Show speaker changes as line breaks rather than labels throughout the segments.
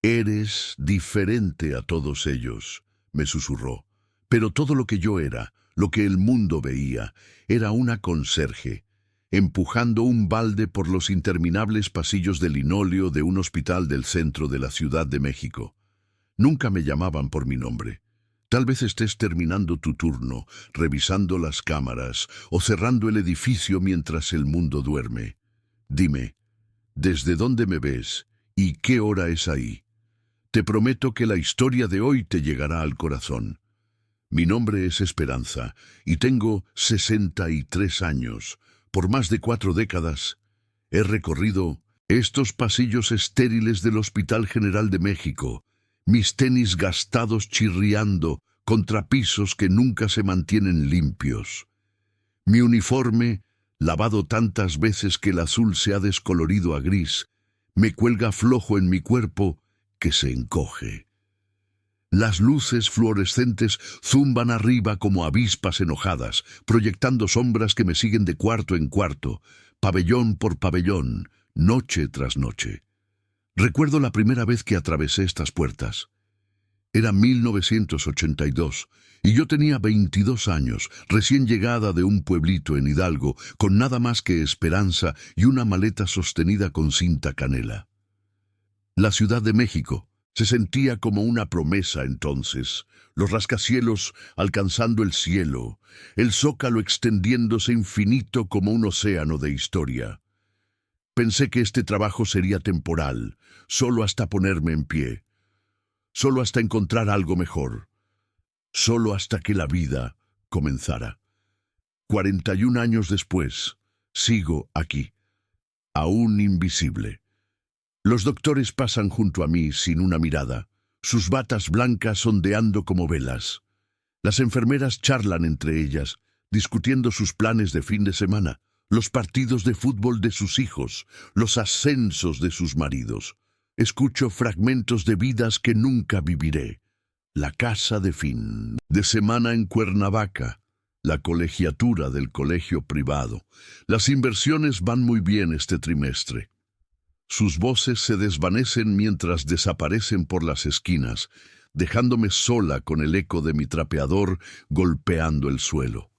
Eres diferente a todos ellos, me susurró. Pero todo lo que yo era, lo que el mundo veía, era una conserje, empujando un balde por los interminables pasillos de linóleo de un hospital del centro de la Ciudad de México. Nunca me llamaban por mi nombre. Tal vez estés terminando tu turno, revisando las cámaras o cerrando el edificio mientras el mundo duerme. Dime, ¿desde dónde me ves y qué hora es ahí? Te prometo que la historia de hoy te llegará al corazón. Mi nombre es Esperanza y tengo 63 años. Por más de 4 décadas he recorrido estos pasillos estériles del Hospital General de México, mis tenis gastados chirriando contra pisos que nunca se mantienen limpios. Mi uniforme, lavado tantas veces que el azul se ha descolorido a gris, me cuelga flojo en mi cuerpo que se encoge. Las luces fluorescentes zumban arriba como avispas enojadas, proyectando sombras que me siguen de cuarto en cuarto, pabellón por pabellón, noche tras noche. Recuerdo la primera vez que atravesé estas puertas. Era 1982 y yo tenía 22 años, recién llegada de un pueblito en Hidalgo, con nada más que esperanza y una maleta sostenida con cinta canela. La Ciudad de México se sentía como una promesa entonces, los rascacielos alcanzando el cielo, el zócalo extendiéndose infinito como un océano de historia. Pensé que este trabajo sería temporal, solo hasta ponerme en pie, solo hasta encontrar algo mejor, solo hasta que la vida comenzara. 41 años después, sigo aquí, aún invisible. Los doctores pasan junto a mí sin una mirada, sus batas blancas ondeando como velas. Las enfermeras charlan entre ellas, discutiendo sus planes de fin de semana, los partidos de fútbol de sus hijos, los ascensos de sus maridos. Escucho fragmentos de vidas que nunca viviré. La casa de fin de semana en Cuernavaca, la colegiatura del colegio privado. Las inversiones van muy bien este trimestre. Sus voces se desvanecen mientras desaparecen por las esquinas, dejándome sola con el eco de mi trapeador golpeando el suelo.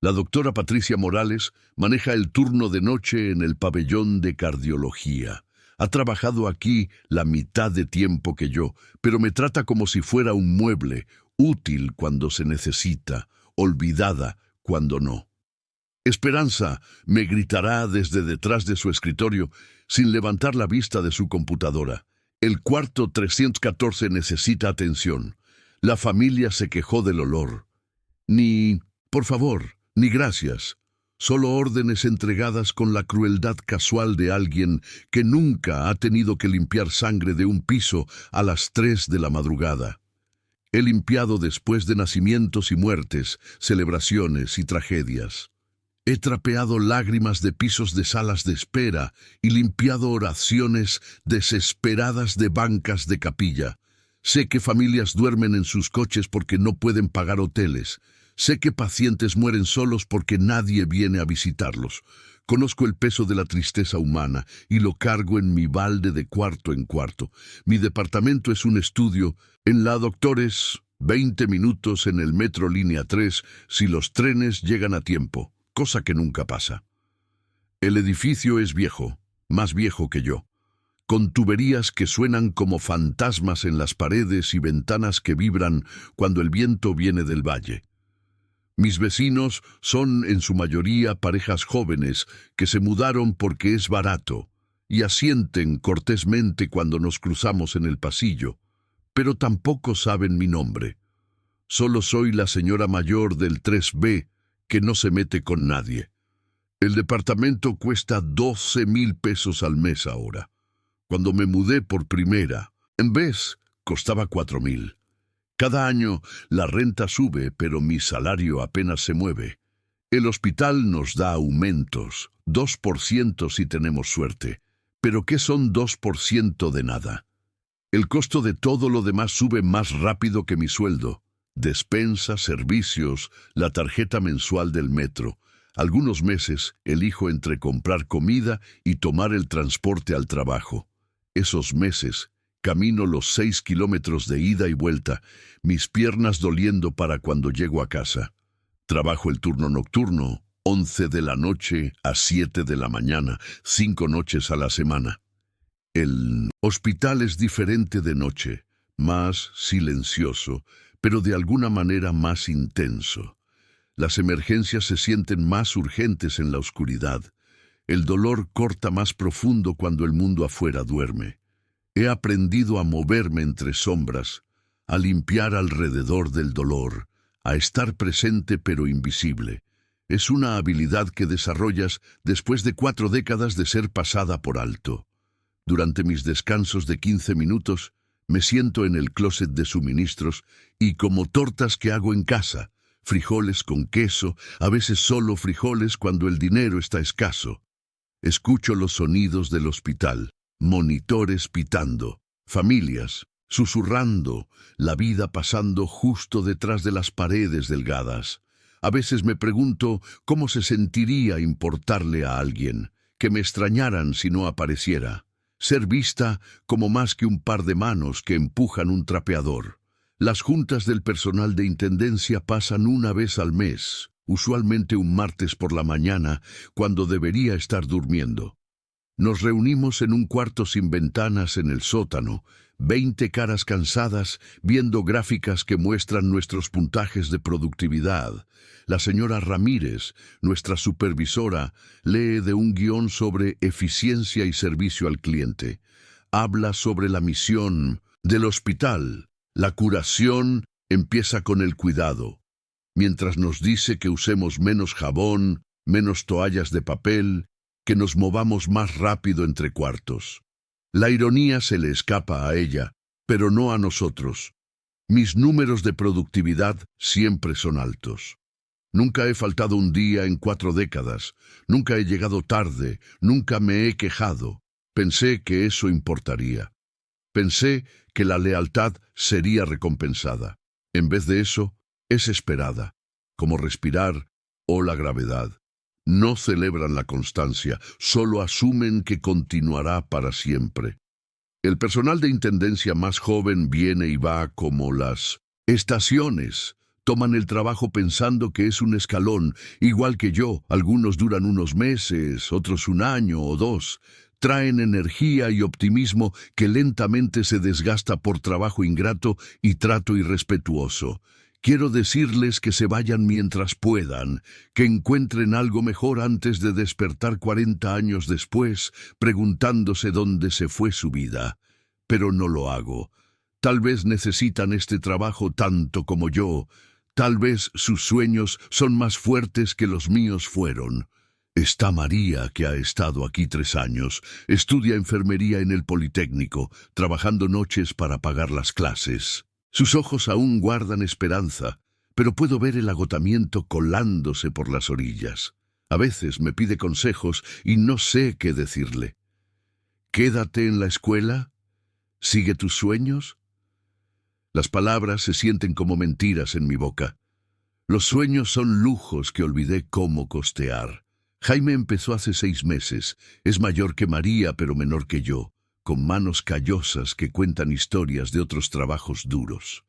La doctora Patricia Morales maneja el turno de noche en el pabellón de cardiología. Ha trabajado aquí la mitad de tiempo que yo, pero me trata como si fuera un mueble, útil cuando se necesita, olvidada cuando no. Esperanza, me gritará desde detrás de su escritorio, sin levantar la vista de su computadora. El cuarto 314 necesita atención. La familia se quejó del olor. Ni, por favor, ni gracias. Solo órdenes entregadas con la crueldad casual de alguien que nunca ha tenido que limpiar sangre de un piso a las 3 de la madrugada. He limpiado después de nacimientos y muertes, celebraciones y tragedias. He trapeado lágrimas de pisos de salas de espera y limpiado oraciones desesperadas de bancas de capilla. Sé que familias duermen en sus coches porque no pueden pagar hoteles. Sé que pacientes mueren solos porque nadie viene a visitarlos. Conozco el peso de la tristeza humana y lo cargo en mi balde de cuarto en cuarto. Mi departamento es un estudio. En la doctores, 20 minutos en el metro línea 3 si los trenes llegan a tiempo. Cosa que nunca pasa. El edificio es viejo, más viejo que yo, con tuberías que suenan como fantasmas en las paredes y ventanas que vibran cuando el viento viene del valle. Mis vecinos son en su mayoría parejas jóvenes que se mudaron porque es barato y asienten cortésmente cuando nos cruzamos en el pasillo, pero tampoco saben mi nombre. Solo soy la señora mayor del 3B, que no se mete con nadie. El departamento cuesta 12,000 pesos al mes ahora. Cuando me mudé por primera, en vez costaba 4,000. Cada año la renta sube, pero mi salario apenas se mueve. El hospital nos da aumentos, 2% si tenemos suerte. ¿Pero qué son 2% de nada? El costo de todo lo demás sube más rápido que mi sueldo. Despensa, servicios, la tarjeta mensual del metro. Algunos meses elijo entre comprar comida y tomar el transporte al trabajo. Esos meses Camino los 6 kilómetros de ida y vuelta, mis piernas doliendo para cuando llego a casa. Trabajo el turno nocturno, 11 de la noche a 7 de la mañana, 5 noches a la semana. El hospital es diferente de noche, más silencioso, pero de alguna manera más intenso. Las emergencias se sienten más urgentes en la oscuridad. El dolor corta más profundo cuando el mundo afuera duerme. He aprendido a moverme entre sombras, a limpiar alrededor del dolor, a estar presente pero invisible. Es una habilidad que desarrollas después de 4 décadas de ser pasada por alto. Durante mis descansos de 15 minutos, me siento en el closet de suministros y como tortas que hago en casa, frijoles con queso, a veces solo frijoles cuando el dinero está escaso. Escucho los sonidos del hospital, monitores pitando, familias susurrando, la vida pasando justo detrás de las paredes delgadas. A veces me pregunto cómo se sentiría importarle a alguien, que me extrañaran si no apareciera, ser vista como más que un par de manos que empujan un trapeador. Las juntas del personal de intendencia pasan una vez al mes, usualmente un martes por la mañana, cuando debería estar durmiendo. Nos reunimos en un cuarto sin ventanas en el sótano, 20 caras cansadas viendo gráficas que muestran nuestros puntajes de productividad. La señora Ramírez, nuestra supervisora, lee de un guión sobre eficiencia y servicio al cliente. Habla sobre la misión del hospital. La curación empieza con el cuidado, mientras nos dice que usemos menos jabón, menos toallas de papel, que nos movamos más rápido entre cuartos. La ironía se le escapa a ella, pero no a nosotros. Mis números de productividad siempre son altos. Nunca he faltado un día en 4 décadas, nunca he llegado tarde, nunca me he quejado. Pensé que eso importaría. Pensé que la lealtad sería recompensada. En vez de eso, es esperada, como respirar o la gravedad. No celebran la constancia, solo asumen que continuará para siempre. El personal de intendencia más joven viene y va como las estaciones. Toman el trabajo pensando que es un escalón, igual que yo. Algunos duran unos meses, otros un año o 2. Traen energía y optimismo que lentamente se desgasta por trabajo ingrato y trato irrespetuoso. Quiero decirles que se vayan mientras puedan, que encuentren algo mejor antes de despertar 40 años después, preguntándose dónde se fue su vida. Pero no lo hago. Tal vez necesitan este trabajo tanto como yo. Tal vez sus sueños son más fuertes que los míos fueron. Está María, que ha estado aquí 3 años. Estudia enfermería en el Politécnico, trabajando noches para pagar las clases. Sus ojos aún guardan esperanza, pero puedo ver el agotamiento colándose por las orillas. A veces me pide consejos y no sé qué decirle. ¿Quédate en la escuela? ¿Sigue tus sueños? Las palabras se sienten como mentiras en mi boca. Los sueños son lujos que olvidé cómo costear. Jaime empezó hace 6 meses. Es mayor que María, pero menor que yo, con manos callosas que cuentan historias de otros trabajos duros.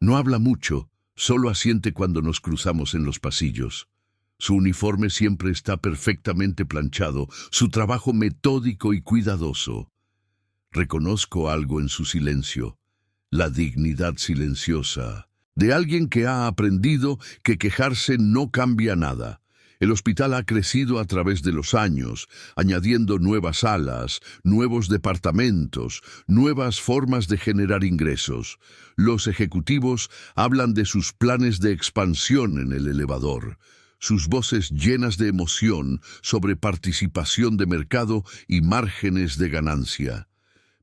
No habla mucho, solo asiente cuando nos cruzamos en los pasillos. Su uniforme siempre está perfectamente planchado, su trabajo metódico y cuidadoso. Reconozco algo en su silencio, la dignidad silenciosa, de alguien que ha aprendido que quejarse no cambia nada. El hospital ha crecido a través de los años, añadiendo nuevas salas, nuevos departamentos, nuevas formas de generar ingresos. Los ejecutivos hablan de sus planes de expansión en el elevador, sus voces llenas de emoción sobre participación de mercado y márgenes de ganancia.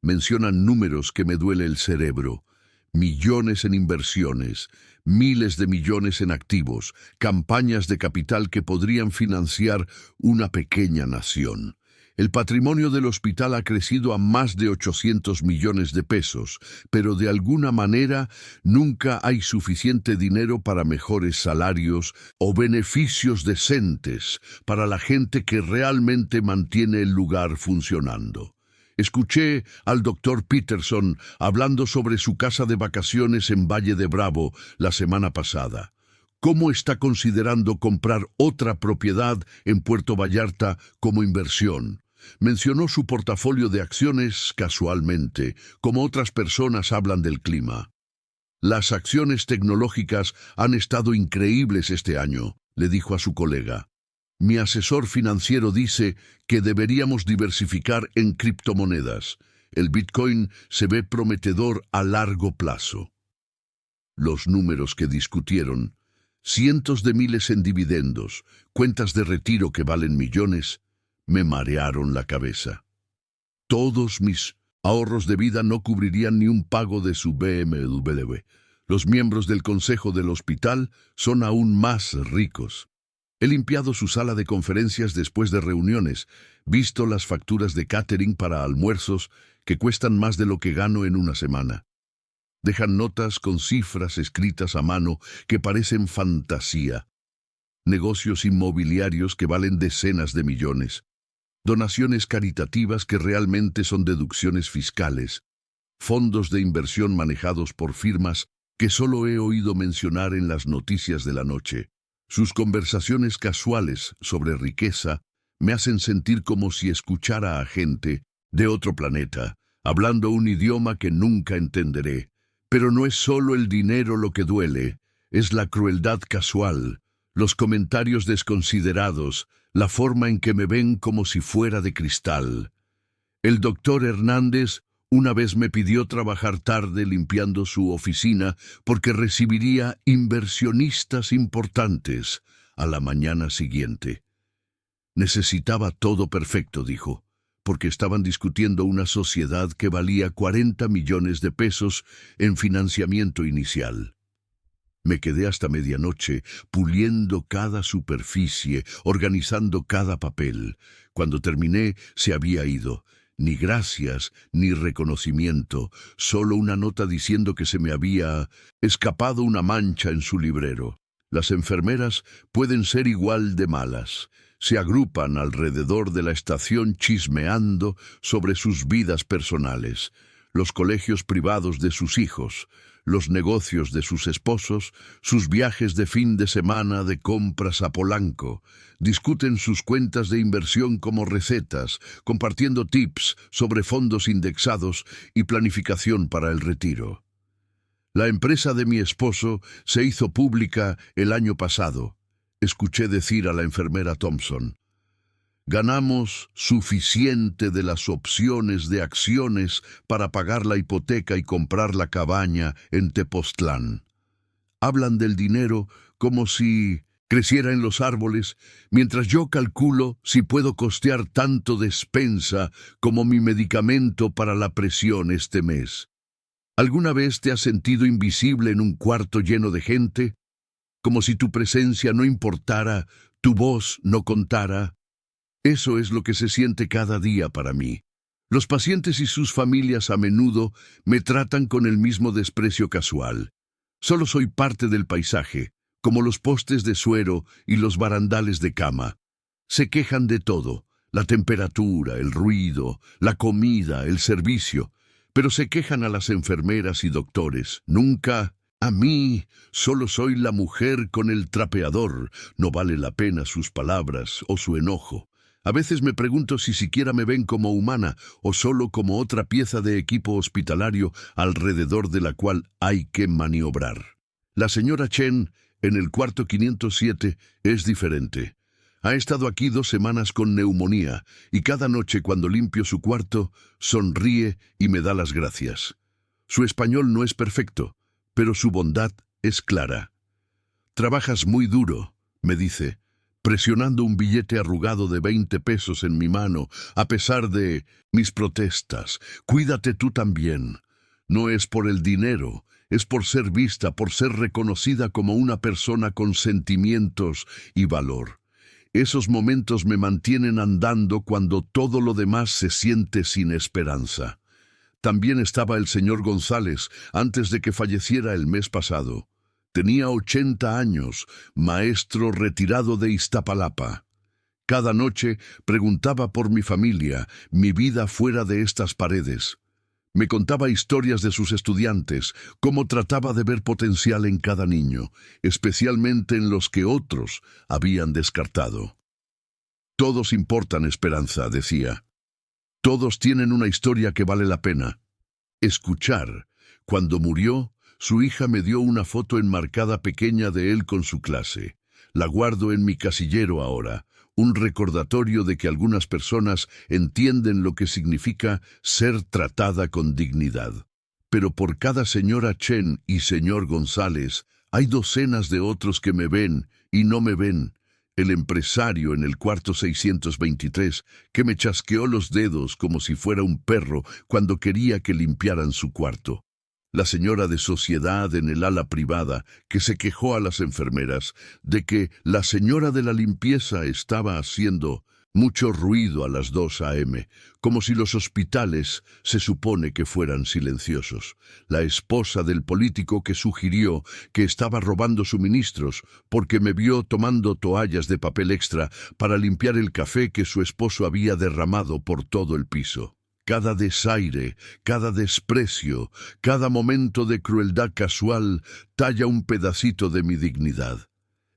Mencionan números que me duele el cerebro. Millones en inversiones, miles de millones en activos, campañas de capital que podrían financiar una pequeña nación. El patrimonio del hospital ha crecido a más de 800 millones de pesos, pero de alguna manera nunca hay suficiente dinero para mejores salarios o beneficios decentes para la gente que realmente mantiene el lugar funcionando. Escuché al doctor Peterson hablando sobre su casa de vacaciones en Valle de Bravo la semana pasada. ¿Cómo está considerando comprar otra propiedad en Puerto Vallarta como inversión? Mencionó su portafolio de acciones casualmente, como otras personas hablan del clima. Las acciones tecnológicas han estado increíbles este año, le dijo a su colega. Mi asesor financiero dice que deberíamos diversificar en criptomonedas. El Bitcoin se ve prometedor a largo plazo. Los números que discutieron, cientos de miles en dividendos, cuentas de retiro que valen millones, me marearon la cabeza. Todos mis ahorros de vida no cubrirían ni un pago de su BMW. Los miembros del consejo del hospital son aún más ricos. He limpiado su sala de conferencias después de reuniones, visto las facturas de catering para almuerzos que cuestan más de lo que gano en una semana. Dejan notas con cifras escritas a mano que parecen fantasía. Negocios inmobiliarios que valen decenas de millones. Donaciones caritativas que realmente son deducciones fiscales. Fondos de inversión manejados por firmas que solo he oído mencionar en las noticias de la noche. Sus conversaciones casuales sobre riqueza me hacen sentir como si escuchara a gente de otro planeta, hablando un idioma que nunca entenderé. Pero no es solo el dinero lo que duele, es la crueldad casual, los comentarios desconsiderados, la forma en que me ven como si fuera de cristal. El doctor Hernández una vez me pidió trabajar tarde limpiando su oficina porque recibiría inversionistas importantes a la mañana siguiente. Necesitaba todo perfecto, dijo, porque estaban discutiendo una sociedad que valía 40 millones de pesos en financiamiento inicial. Me quedé hasta medianoche puliendo cada superficie, organizando cada papel. Cuando terminé, se había ido. Ni gracias, ni reconocimiento, solo una nota diciendo que se me había escapado una mancha en su librero. Las enfermeras pueden ser igual de malas. Se agrupan alrededor de la estación chismeando sobre sus vidas personales, los colegios privados de sus hijos, los negocios de sus esposos, sus viajes de fin de semana de compras a Polanco. Discuten sus cuentas de inversión como recetas, compartiendo tips sobre fondos indexados y planificación para el retiro. La empresa de mi esposo se hizo pública el año pasado. Escuché decir a la enfermera Thompson. Ganamos suficiente de las opciones de acciones para pagar la hipoteca y comprar la cabaña en Tepoztlán. Hablan del dinero como si creciera en los árboles, mientras yo calculo si puedo costear tanto despensa como mi medicamento para la presión este mes. ¿Alguna vez te has sentido invisible en un cuarto lleno de gente? Como si tu presencia no importara, tu voz no contara. Eso es lo que se siente cada día para mí. Los pacientes y sus familias a menudo me tratan con el mismo desprecio casual. Solo soy parte del paisaje, como los postes de suero y los barandales de cama. Se quejan de todo, la temperatura, el ruido, la comida, el servicio, pero se quejan a las enfermeras y doctores, nunca a mí. Solo soy la mujer con el trapeador, no vale la pena sus palabras o su enojo. A veces me pregunto si siquiera me ven como humana o solo como otra pieza de equipo hospitalario alrededor de la cual hay que maniobrar. La señora Chen, en el cuarto 507, es diferente. Ha estado aquí 2 semanas con neumonía y cada noche cuando limpio su cuarto, sonríe y me da las gracias. Su español no es perfecto, pero su bondad es clara. Trabajas muy duro, me dice, presionando un billete arrugado de 20 pesos en mi mano, a pesar de mis protestas. Cuídate tú también. No es por el dinero, es por ser vista, por ser reconocida como una persona con sentimientos y valor. Esos momentos me mantienen andando cuando todo lo demás se siente sin esperanza. También estaba el señor González antes de que falleciera el mes pasado. Tenía 80 años, maestro retirado de Iztapalapa. Cada noche preguntaba por mi familia, mi vida fuera de estas paredes. Me contaba historias de sus estudiantes, cómo trataba de ver potencial en cada niño, especialmente en los que otros habían descartado. Todos importan, Esperanza, decía. Todos tienen una historia que vale la pena escuchar. Cuando murió, su hija me dio una foto enmarcada pequeña de él con su clase. La guardo en mi casillero ahora, un recordatorio de que algunas personas entienden lo que significa ser tratada con dignidad. Pero por cada señora Chen y señor González, hay docenas de otros que me ven y no me ven. El empresario en el cuarto 623, que me chasqueó los dedos como si fuera un perro cuando quería que limpiaran su cuarto. La señora de sociedad en el ala privada, que se quejó a las enfermeras de que la señora de la limpieza estaba haciendo mucho ruido a las 2 a.m., como si los hospitales se supone que fueran silenciosos. La esposa del político que sugirió que estaba robando suministros porque me vio tomando toallas de papel extra para limpiar el café que su esposo había derramado por todo el piso. Cada desaire, cada desprecio, cada momento de crueldad casual talla un pedacito de mi dignidad.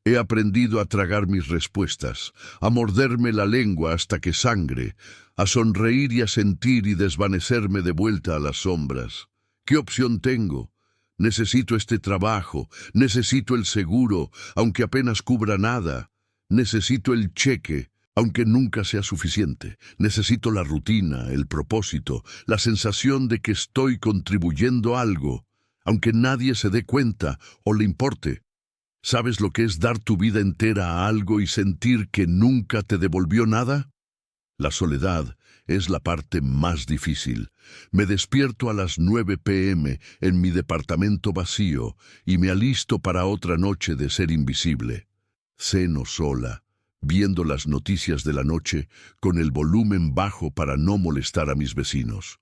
He aprendido a tragar mis respuestas, a morderme la lengua hasta que sangre, a sonreír y a sentir y desvanecerme de vuelta a las sombras. ¿Qué opción tengo? Necesito este trabajo, necesito el seguro, aunque apenas cubra nada. Necesito el cheque, aunque nunca sea suficiente. Necesito la rutina, el propósito, la sensación de que estoy contribuyendo algo, aunque nadie se dé cuenta o le importe. ¿Sabes lo que es dar tu vida entera a algo y sentir que nunca te devolvió nada? La soledad es la parte más difícil. Me despierto a las 9 p.m. en mi departamento vacío y me alisto para otra noche de ser invisible. Ceno sola, viendo las noticias de la noche con el volumen bajo para no molestar a mis vecinos.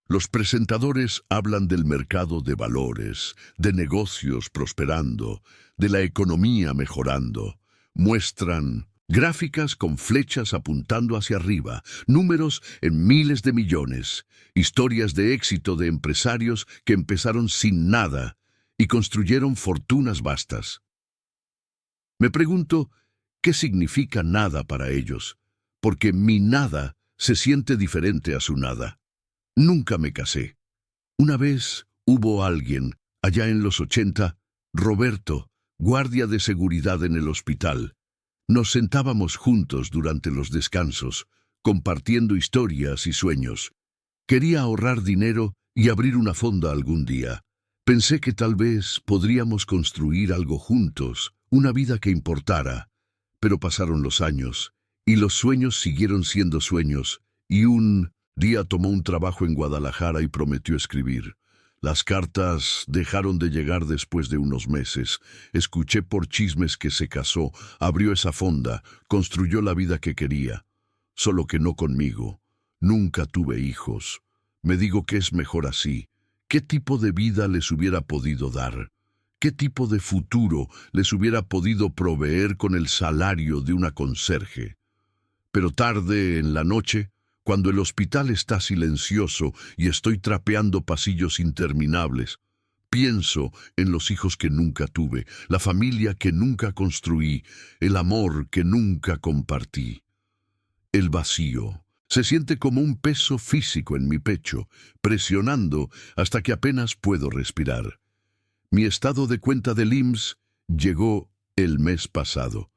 Los presentadores hablan del mercado de valores, de negocios prosperando, de la economía mejorando. Muestran gráficas con flechas apuntando hacia arriba, números en miles de millones, historias de éxito de empresarios que empezaron sin nada y construyeron fortunas vastas. Me pregunto, ¿qué significa nada para ellos? Porque mi nada se siente diferente a su nada. Nunca me casé. Una vez hubo alguien, allá en los 80, Roberto, guardia de seguridad en el hospital. Nos sentábamos juntos durante los descansos, compartiendo historias y sueños. Quería ahorrar dinero y abrir una fonda algún día. Pensé que tal vez podríamos construir algo juntos, una vida que importara. Pero pasaron los años, y los sueños siguieron siendo sueños, y un día tomó un trabajo en Guadalajara y prometió escribir. Las cartas dejaron de llegar después de unos meses. Escuché por chismes que se casó, abrió esa fonda, construyó la vida que quería. Solo que no conmigo. Nunca tuve hijos. Me digo que es mejor así. ¿Qué tipo de vida les hubiera podido dar? ¿Qué tipo de futuro les hubiera podido proveer con el salario de una conserje? Pero tarde en la noche, cuando el hospital está silencioso y estoy trapeando pasillos interminables, pienso en los hijos que nunca tuve, la familia que nunca construí, el amor que nunca compartí. El vacío se siente como un peso físico en mi pecho, presionando hasta que apenas puedo respirar. Mi estado de cuenta del IMSS llegó el mes pasado.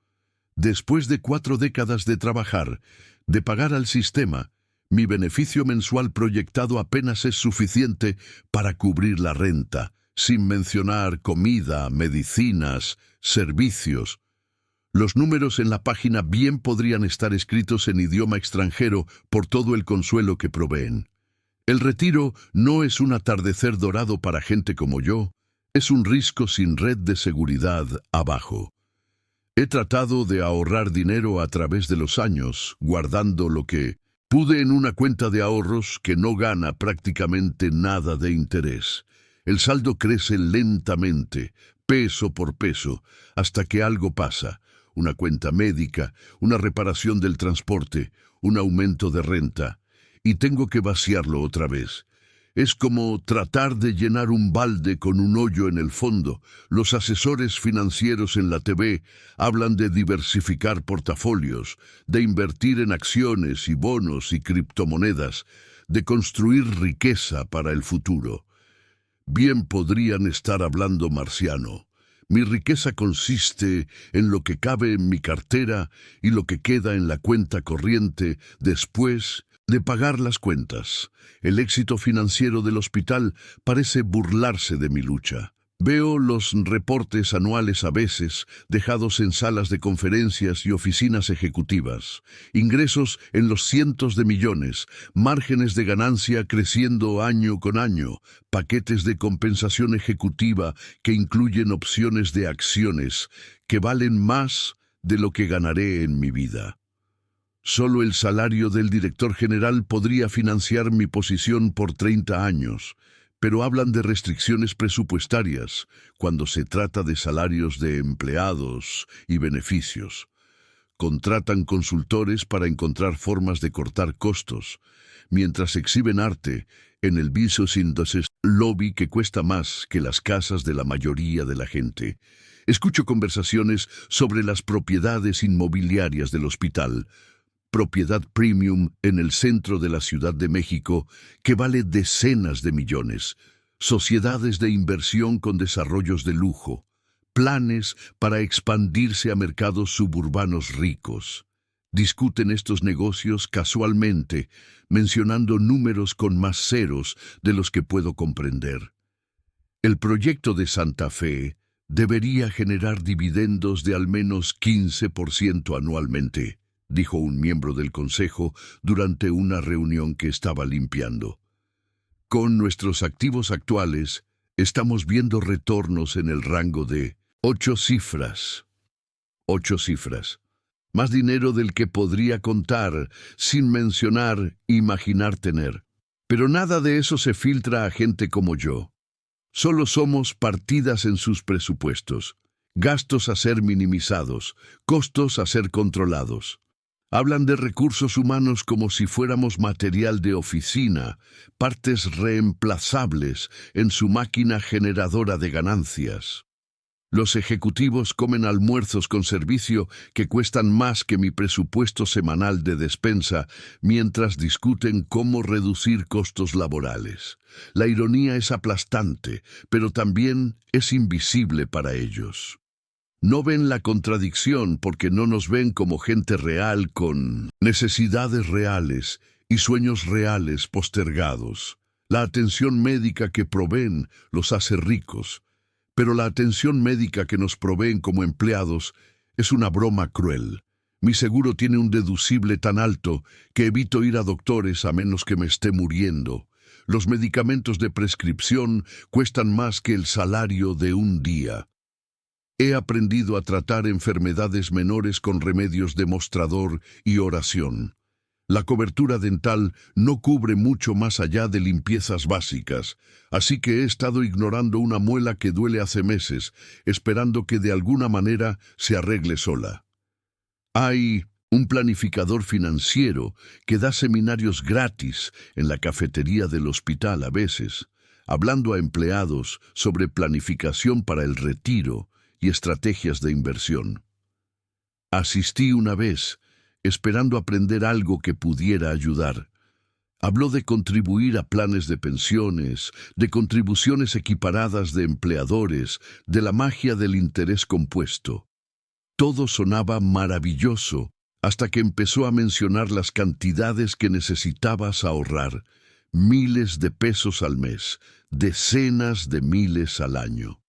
Después de 4 décadas de trabajar, de pagar al sistema, mi beneficio mensual proyectado apenas es suficiente para cubrir la renta, sin mencionar comida, medicinas, servicios. Los números en la página bien podrían estar escritos en idioma extranjero por todo el consuelo que proveen. El retiro no es un atardecer dorado para gente como yo, es un risco sin red de seguridad abajo. He tratado de ahorrar dinero a través de los años, guardando lo que pude en una cuenta de ahorros que no gana prácticamente nada de interés. El saldo crece lentamente, peso por peso, hasta que algo pasa. una cuenta médica, una reparación del transporte, un aumento de renta, y tengo que vaciarlo otra vez. Es como tratar de llenar un balde con un hoyo en el fondo. Los asesores financieros en la TV hablan de diversificar portafolios, de invertir en acciones y bonos y criptomonedas, de construir riqueza para el futuro. Bien podrían estar hablando marciano. Mi riqueza consiste en lo que cabe en mi cartera y lo que queda en la cuenta corriente después de pagar las cuentas. El éxito financiero del hospital parece burlarse de mi lucha. Veo los reportes anuales a veces, dejados en salas de conferencias y oficinas ejecutivas. Ingresos en los cientos de millones, márgenes de ganancia creciendo año con año, paquetes de compensación ejecutiva que incluyen opciones de acciones que valen más de lo que ganaré en mi vida. Solo el salario del director general podría financiar mi posición por 30 años, pero hablan de restricciones presupuestarias cuando se trata de salarios de empleados y beneficios. Contratan consultores para encontrar formas de cortar costos, mientras exhiben arte en el Business Industries Lobby que cuesta más que las casas de la mayoría de la gente. Escucho conversaciones sobre las propiedades inmobiliarias del hospital, propiedad premium en el centro de la Ciudad de México que vale decenas de millones, sociedades de inversión con desarrollos de lujo, planes para expandirse a mercados suburbanos ricos. Discuten estos negocios casualmente, mencionando números con más ceros de los que puedo comprender. El proyecto de Santa Fe debería generar dividendos de al menos 15% anualmente, dijo un miembro del consejo durante una reunión que estaba limpiando. Con nuestros activos actuales, estamos viendo retornos en el rango de 8 cifras. 8 cifras. Más dinero del que podría contar, sin mencionar, imaginar tener. Pero nada de eso se filtra a gente como yo. Solo somos partidas en sus presupuestos. Gastos a ser minimizados, costos a ser controlados. Hablan de recursos humanos como si fuéramos material de oficina, partes reemplazables en su máquina generadora de ganancias. Los ejecutivos comen almuerzos con servicio que cuestan más que mi presupuesto semanal de despensa mientras discuten cómo reducir costos laborales. La ironía es aplastante, pero también es invisible para ellos. No ven la contradicción porque no nos ven como gente real con necesidades reales y sueños reales postergados. La atención médica que proveen los hace ricos, pero la atención médica que nos proveen como empleados es una broma cruel. Mi seguro tiene un deducible tan alto que evito ir a doctores a menos que me esté muriendo. Los medicamentos de prescripción cuestan más que el salario de un día. He aprendido a tratar enfermedades menores con remedios de mostrador y oración. La cobertura dental no cubre mucho más allá de limpiezas básicas, así que he estado ignorando una muela que duele hace meses, esperando que de alguna manera se arregle sola. Hay un planificador financiero que da seminarios gratis en la cafetería del hospital a veces, hablando a empleados sobre planificación para el retiro y estrategias de inversión. Asistí una vez, esperando aprender algo que pudiera ayudar. Habló de contribuir a planes de pensiones, de contribuciones equiparadas de empleadores, de la magia del interés compuesto. Todo sonaba maravilloso hasta que empezó a mencionar las cantidades que necesitabas ahorrar. Miles de pesos al mes, decenas de miles al año.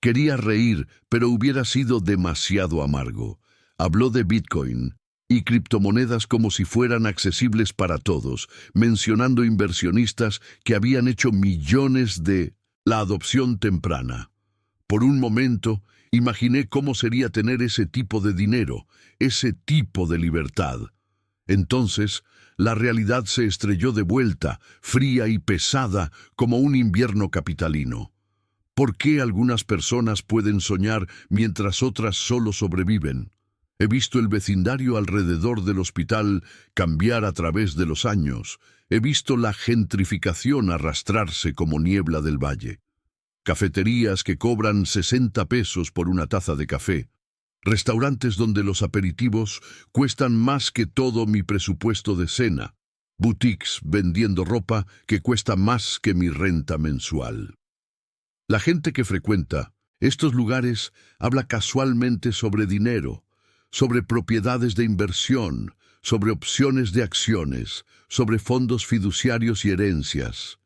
Quería reír, pero hubiera sido demasiado amargo. Habló de Bitcoin y criptomonedas como si fueran accesibles para todos, mencionando inversionistas que habían hecho millones de la adopción temprana. Por un momento, imaginé cómo sería tener ese tipo de dinero, ese tipo de libertad. Entonces, la realidad se estrelló de vuelta, fría y pesada como un invierno capitalino. ¿Por qué algunas personas pueden soñar mientras otras solo sobreviven? He visto el vecindario alrededor del hospital cambiar a través de los años. He visto la gentrificación arrastrarse como niebla del valle. Cafeterías que cobran 60 pesos por una taza de café. Restaurantes donde los aperitivos cuestan más que todo mi presupuesto de cena. Boutiques vendiendo ropa que cuesta más que mi renta mensual. La gente que frecuenta estos lugares habla casualmente sobre dinero, sobre propiedades de inversión, sobre opciones de acciones, sobre fondos fiduciarios y herencias.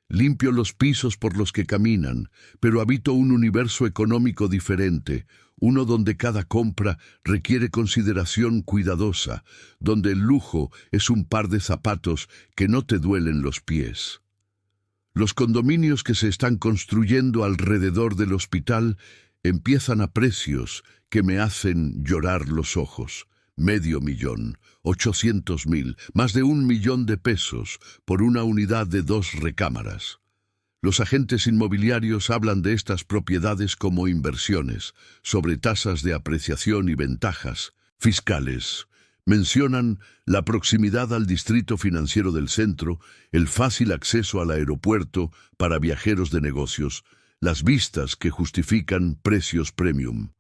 Limpio los pisos por los que caminan, pero habito un universo económico diferente, uno donde cada compra requiere consideración cuidadosa, donde el lujo es un par de zapatos que no te duelen los pies. Los condominios que se están construyendo alrededor del hospital empiezan a precios que me hacen llorar los ojos. $500,000, 800,000, más de 1 millón de pesos por una unidad de 2 recámaras. Los agentes inmobiliarios hablan de estas propiedades como inversiones, sobre tasas de apreciación y ventajas fiscales. Mencionan la proximidad al distrito financiero del centro, el fácil acceso al aeropuerto para viajeros de negocios, las vistas que justifican precios premium.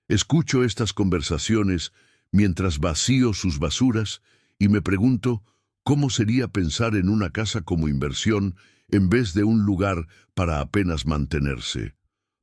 Escucho estas conversaciones mientras vacío sus basuras y me pregunto cómo sería pensar en una casa como inversión en vez de un lugar para apenas mantenerse.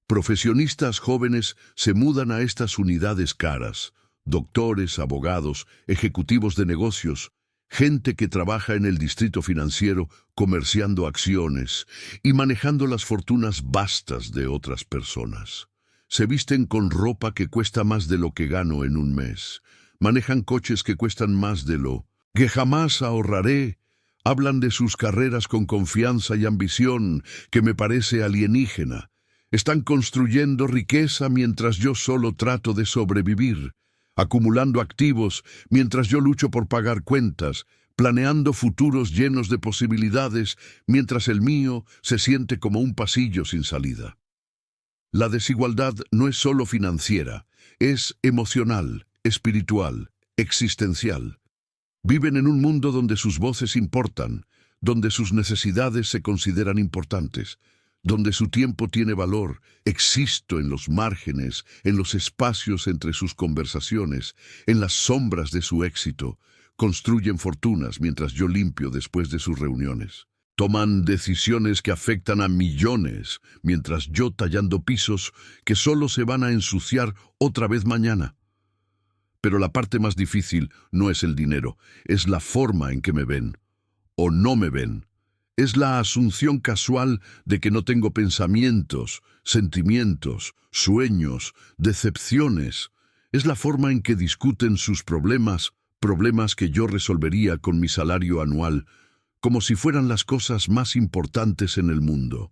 Profesionistas jóvenes se mudan a estas unidades caras, doctores, abogados, ejecutivos de negocios, gente que trabaja en el distrito financiero comerciando acciones y manejando las fortunas vastas de otras personas. Se visten con ropa que cuesta más de lo que gano en un mes. Manejan coches que cuestan más de lo que jamás ahorraré. Hablan de sus carreras con confianza y ambición que me parece alienígena. Están construyendo riqueza mientras yo solo trato de sobrevivir, acumulando activos mientras yo lucho por pagar cuentas, planeando futuros llenos de posibilidades mientras el mío se siente como un pasillo sin salida. La desigualdad no es solo financiera, es emocional, espiritual, existencial. Viven en un mundo donde sus voces importan, donde sus necesidades se consideran importantes, donde su tiempo tiene valor. Existo en los márgenes, en los espacios entre sus conversaciones, en las sombras de su éxito. Construyen fortunas mientras yo limpio después de sus reuniones. Toman decisiones que afectan a millones, mientras yo tallando pisos que solo se van a ensuciar otra vez mañana. Pero la parte más difícil no es el dinero, es la forma en que me ven, o no me ven. Es la asunción casual de que no tengo pensamientos, sentimientos, sueños, decepciones. Es la forma en que discuten sus problemas, problemas que yo resolvería con mi salario anual, como si fueran las cosas más importantes en el mundo.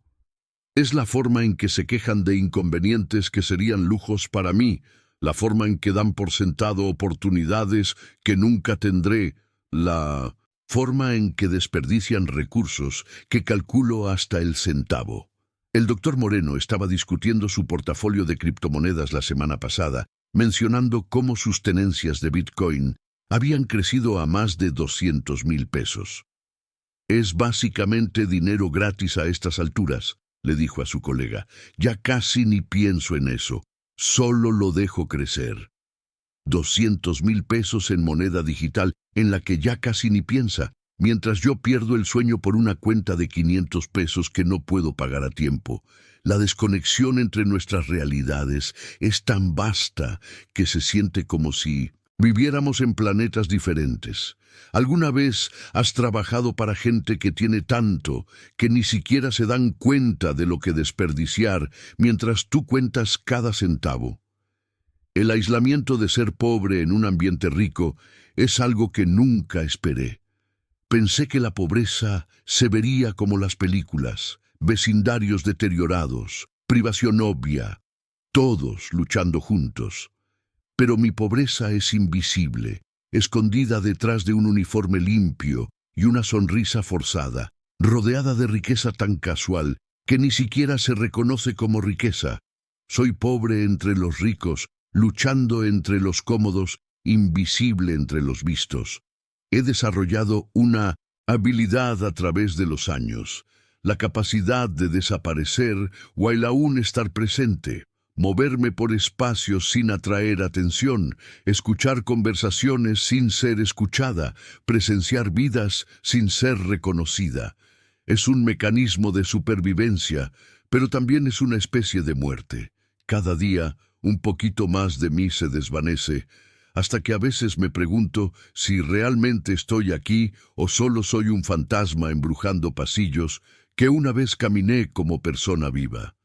Es la forma en que se quejan de inconvenientes que serían lujos para mí, la forma en que dan por sentado oportunidades que nunca tendré, la forma en que desperdician recursos que calculo hasta el centavo. El doctor Moreno estaba discutiendo su portafolio de criptomonedas la semana pasada, mencionando cómo sus tenencias de Bitcoin habían crecido a más de 200,000 pesos. Es básicamente dinero gratis a estas alturas, le dijo a su colega. Ya casi ni pienso en eso, solo lo dejo crecer. 200,000 pesos en moneda digital en la que ya casi ni piensa, mientras yo pierdo el sueño por una cuenta de 500 pesos que no puedo pagar a tiempo. La desconexión entre nuestras realidades es tan vasta que se siente como si viviéramos en planetas diferentes. ¿Alguna vez has trabajado para gente que tiene tanto que ni siquiera se dan cuenta de lo que desperdiciar mientras tú cuentas cada centavo? El aislamiento de ser pobre en un ambiente rico es algo que nunca esperé. Pensé que la pobreza se vería como las películas, vecindarios deteriorados, privación obvia, todos luchando juntos. Pero mi pobreza es invisible, escondida detrás de un uniforme limpio y una sonrisa forzada, rodeada de riqueza tan casual que ni siquiera se reconoce como riqueza. Soy pobre entre los ricos, luchando entre los cómodos, invisible entre los vistos. He desarrollado una habilidad a través de los años, la capacidad de desaparecer o el aún estar presente, moverme por espacios sin atraer atención, escuchar conversaciones sin ser escuchada, presenciar vidas sin ser reconocida. Es un mecanismo de supervivencia, pero también es una especie de muerte. Cada día, un poquito más de mí se desvanece, hasta que a veces me pregunto si realmente estoy aquí o solo soy un fantasma embrujando pasillos que una vez caminé como persona viva.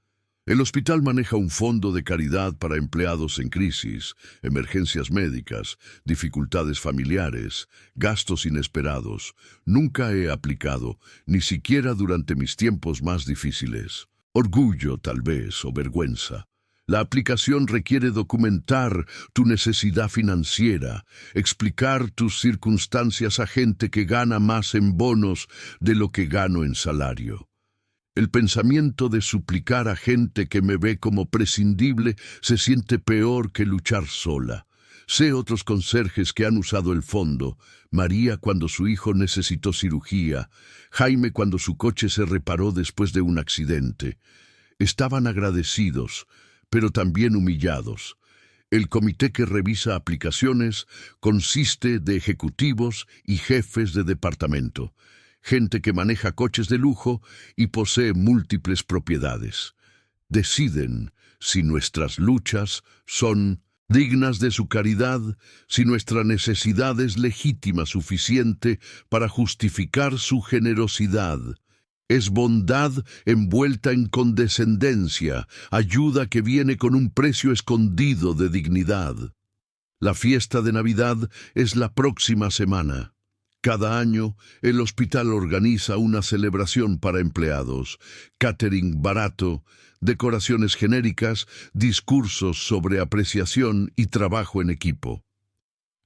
El hospital maneja un fondo de caridad para empleados en crisis, emergencias médicas, dificultades familiares, gastos inesperados. Nunca he aplicado, ni siquiera durante mis tiempos más difíciles. Orgullo, tal vez, o vergüenza. La aplicación requiere documentar tu necesidad financiera, explicar tus circunstancias a gente que gana más en bonos de lo que gano en salario. El pensamiento de suplicar a gente que me ve como prescindible se siente peor que luchar sola. Sé otros conserjes que han usado el fondo: María cuando su hijo necesitó cirugía, Jaime cuando su coche se reparó después de un accidente. Estaban agradecidos, pero también humillados. El comité que revisa aplicaciones consiste de ejecutivos y jefes de departamento, gente que maneja coches de lujo y posee múltiples propiedades. Deciden si nuestras luchas son dignas de su caridad, si nuestra necesidad es legítima suficiente para justificar su generosidad. Es bondad envuelta en condescendencia, ayuda que viene con un precio escondido de dignidad. La fiesta de Navidad es la próxima semana. Cada año, el hospital organiza una celebración para empleados, catering barato, decoraciones genéricas, discursos sobre apreciación y trabajo en equipo.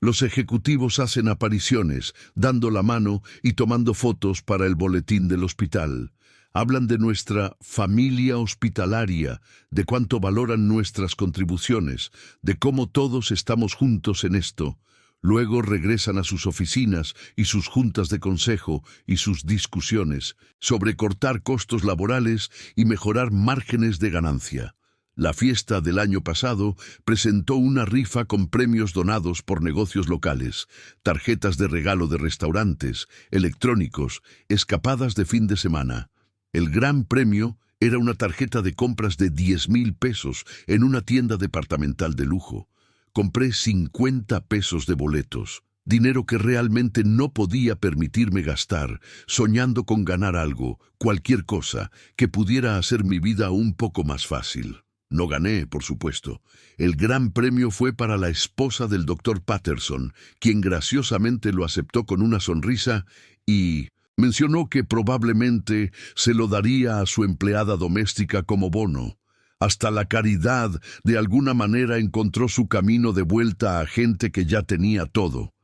Los ejecutivos hacen apariciones, dando la mano y tomando fotos para el boletín del hospital. Hablan de nuestra familia hospitalaria, de cuánto valoran nuestras contribuciones, de cómo todos estamos juntos en esto. Luego regresan a sus oficinas y sus juntas de consejo y sus discusiones sobre cortar costos laborales y mejorar márgenes de ganancia. La fiesta del año pasado presentó una rifa con premios donados por negocios locales, tarjetas de regalo de restaurantes, electrónicos, escapadas de fin de semana. El gran premio era una tarjeta de compras de 10,000 pesos en una tienda departamental de lujo. Compré 50 pesos de boletos, dinero que realmente no podía permitirme gastar, soñando con ganar algo, cualquier cosa, que pudiera hacer mi vida un poco más fácil. No gané, por supuesto. El gran premio fue para la esposa del doctor Patterson, quien graciosamente lo aceptó con una sonrisa y mencionó que probablemente se lo daría a su empleada doméstica como bono. Hasta la caridad, de alguna manera, encontró su camino de vuelta a gente que ya tenía todo.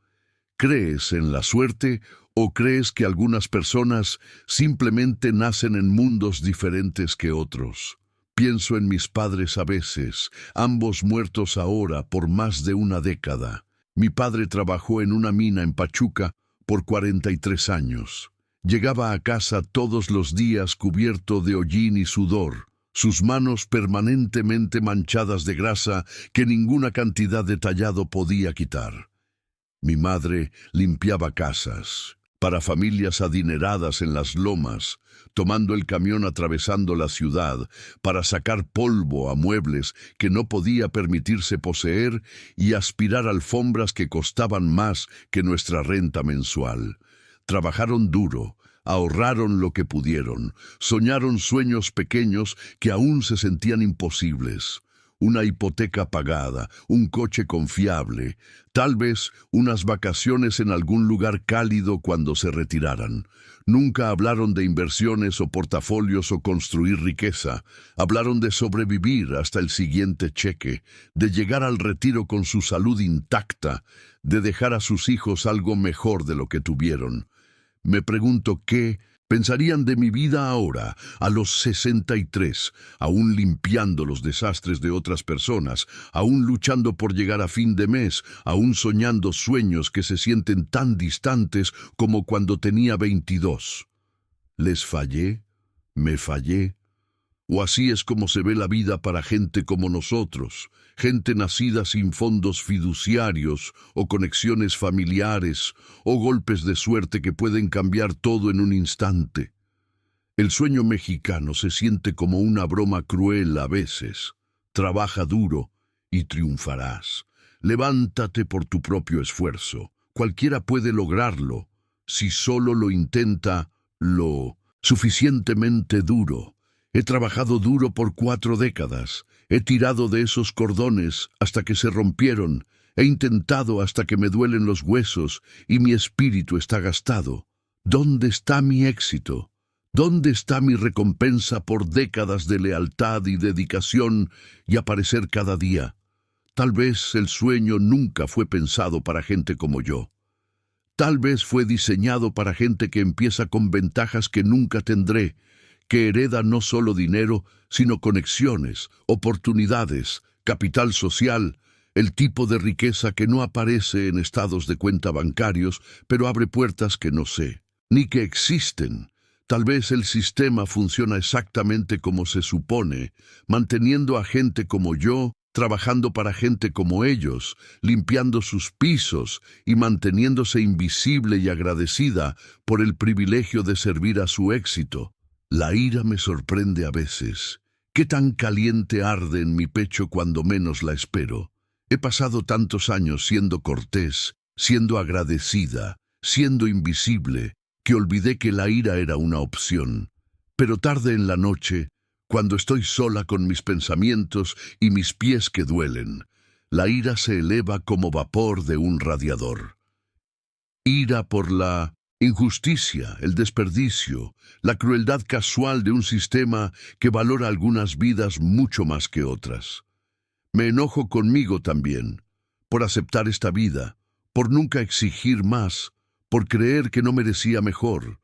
¿Crees en la suerte o crees que algunas personas simplemente nacen en mundos diferentes que otros? Pienso en mis padres a veces, ambos muertos ahora por más de una década. Mi padre trabajó en una mina en Pachuca por 43 años. Llegaba a casa todos los días cubierto de hollín y sudor, sus manos permanentemente manchadas de grasa que ninguna cantidad de tallado podía quitar. Mi madre limpiaba casas para familias adineradas en las lomas, tomando el camión atravesando la ciudad para sacar polvo a muebles que no podía permitirse poseer y aspirar alfombras que costaban más que nuestra renta mensual. Trabajaron duro, ahorraron lo que pudieron, soñaron sueños pequeños que aún se sentían imposibles. Una hipoteca pagada, un coche confiable, tal vez unas vacaciones en algún lugar cálido cuando se retiraran. Nunca hablaron de inversiones o portafolios o construir riqueza. Hablaron de sobrevivir hasta el siguiente cheque, de llegar al retiro con su salud intacta, de dejar a sus hijos algo mejor de lo que tuvieron. Me pregunto qué Pensarían de mi vida ahora, a los 63, aún limpiando los desastres de otras personas, aún luchando por llegar a fin de mes, aún soñando sueños que se sienten tan distantes como cuando tenía 22. ¿Les fallé? ¿Me fallé? ¿O así es como se ve la vida para gente como nosotros, gente nacida sin fondos fiduciarios o conexiones familiares o golpes de suerte que pueden cambiar todo en un instante? El sueño mexicano se siente como una broma cruel a veces. Trabaja duro y triunfarás. Levántate por tu propio esfuerzo. Cualquiera puede lograrlo, si solo lo intenta lo suficientemente duro. He trabajado duro por 4 décadas. He tirado de esos cordones hasta que se rompieron. He intentado hasta que me duelen los huesos y mi espíritu está gastado. ¿Dónde está mi éxito? ¿Dónde está mi recompensa por décadas de lealtad y dedicación y aparecer cada día? Tal vez el sueño nunca fue pensado para gente como yo. Tal vez fue diseñado para gente que empieza con ventajas que nunca tendré, que hereda no solo dinero, sino conexiones, oportunidades, capital social, el tipo de riqueza que no aparece en estados de cuenta bancarios, pero abre puertas que no sé, ni que existen. Tal vez el sistema funciona exactamente como se supone, manteniendo a gente como yo, trabajando para gente como ellos, limpiando sus pisos y manteniéndose invisible y agradecida por el privilegio de servir a su éxito. La ira me sorprende a veces. ¿Qué tan caliente arde en mi pecho cuando menos la espero? He pasado tantos años siendo cortés, siendo agradecida, siendo invisible, que olvidé que la ira era una opción. Pero tarde en la noche, cuando estoy sola con mis pensamientos y mis pies que duelen, la ira se eleva como vapor de un radiador. Ira por la injusticia, el desperdicio, la crueldad casual de un sistema que valora algunas vidas mucho más que otras. Me enojo conmigo también, por aceptar esta vida, por nunca exigir más, por creer que no merecía mejor.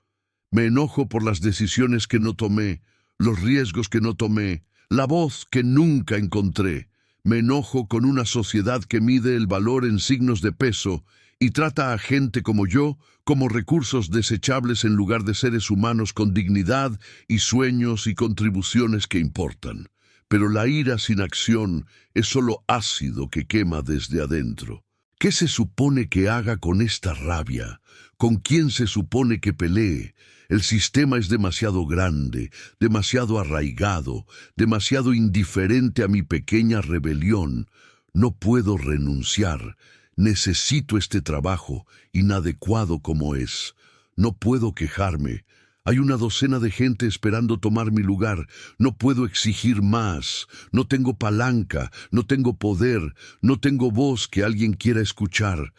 Me enojo por las decisiones que no tomé, los riesgos que no tomé, la voz que nunca encontré. Me enojo con una sociedad que mide el valor en signos de peso y trata a gente como yo como recursos desechables en lugar de seres humanos con dignidad y sueños y contribuciones que importan. Pero la ira sin acción es solo ácido que quema desde adentro. ¿Qué se supone que haga con esta rabia? ¿Con quién se supone que pelee? El sistema es demasiado grande, demasiado arraigado, demasiado indiferente a mi pequeña rebelión. No puedo renunciar. Necesito este trabajo, inadecuado como es. No puedo quejarme. Hay una docena de gente esperando tomar mi lugar. No puedo exigir más. No tengo palanca, no tengo poder, no tengo voz que alguien quiera escuchar.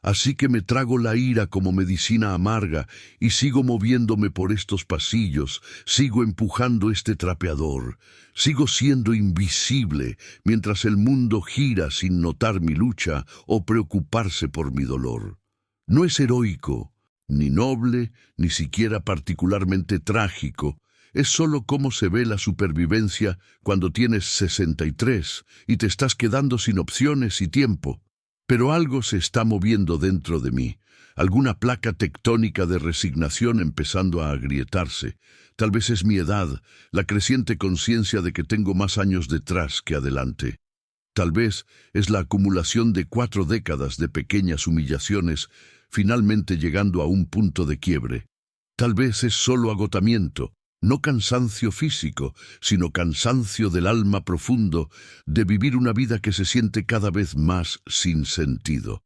Así que me trago la ira como medicina amarga y sigo moviéndome por estos pasillos, sigo empujando este trapeador, sigo siendo invisible mientras el mundo gira sin notar mi lucha o preocuparse por mi dolor. No es heroico, ni noble, ni siquiera particularmente trágico. Es solo cómo se ve la supervivencia cuando tienes 63 y te estás quedando sin opciones y tiempo. Pero algo se está moviendo dentro de mí, alguna placa tectónica de resignación empezando a agrietarse. Tal vez es mi edad, la creciente conciencia de que tengo más años detrás que adelante. Tal vez es la acumulación de 4 décadas de pequeñas humillaciones, finalmente llegando a un punto de quiebre. Tal vez es solo agotamiento, no cansancio físico, sino cansancio del alma profundo de vivir una vida que se siente cada vez más sin sentido.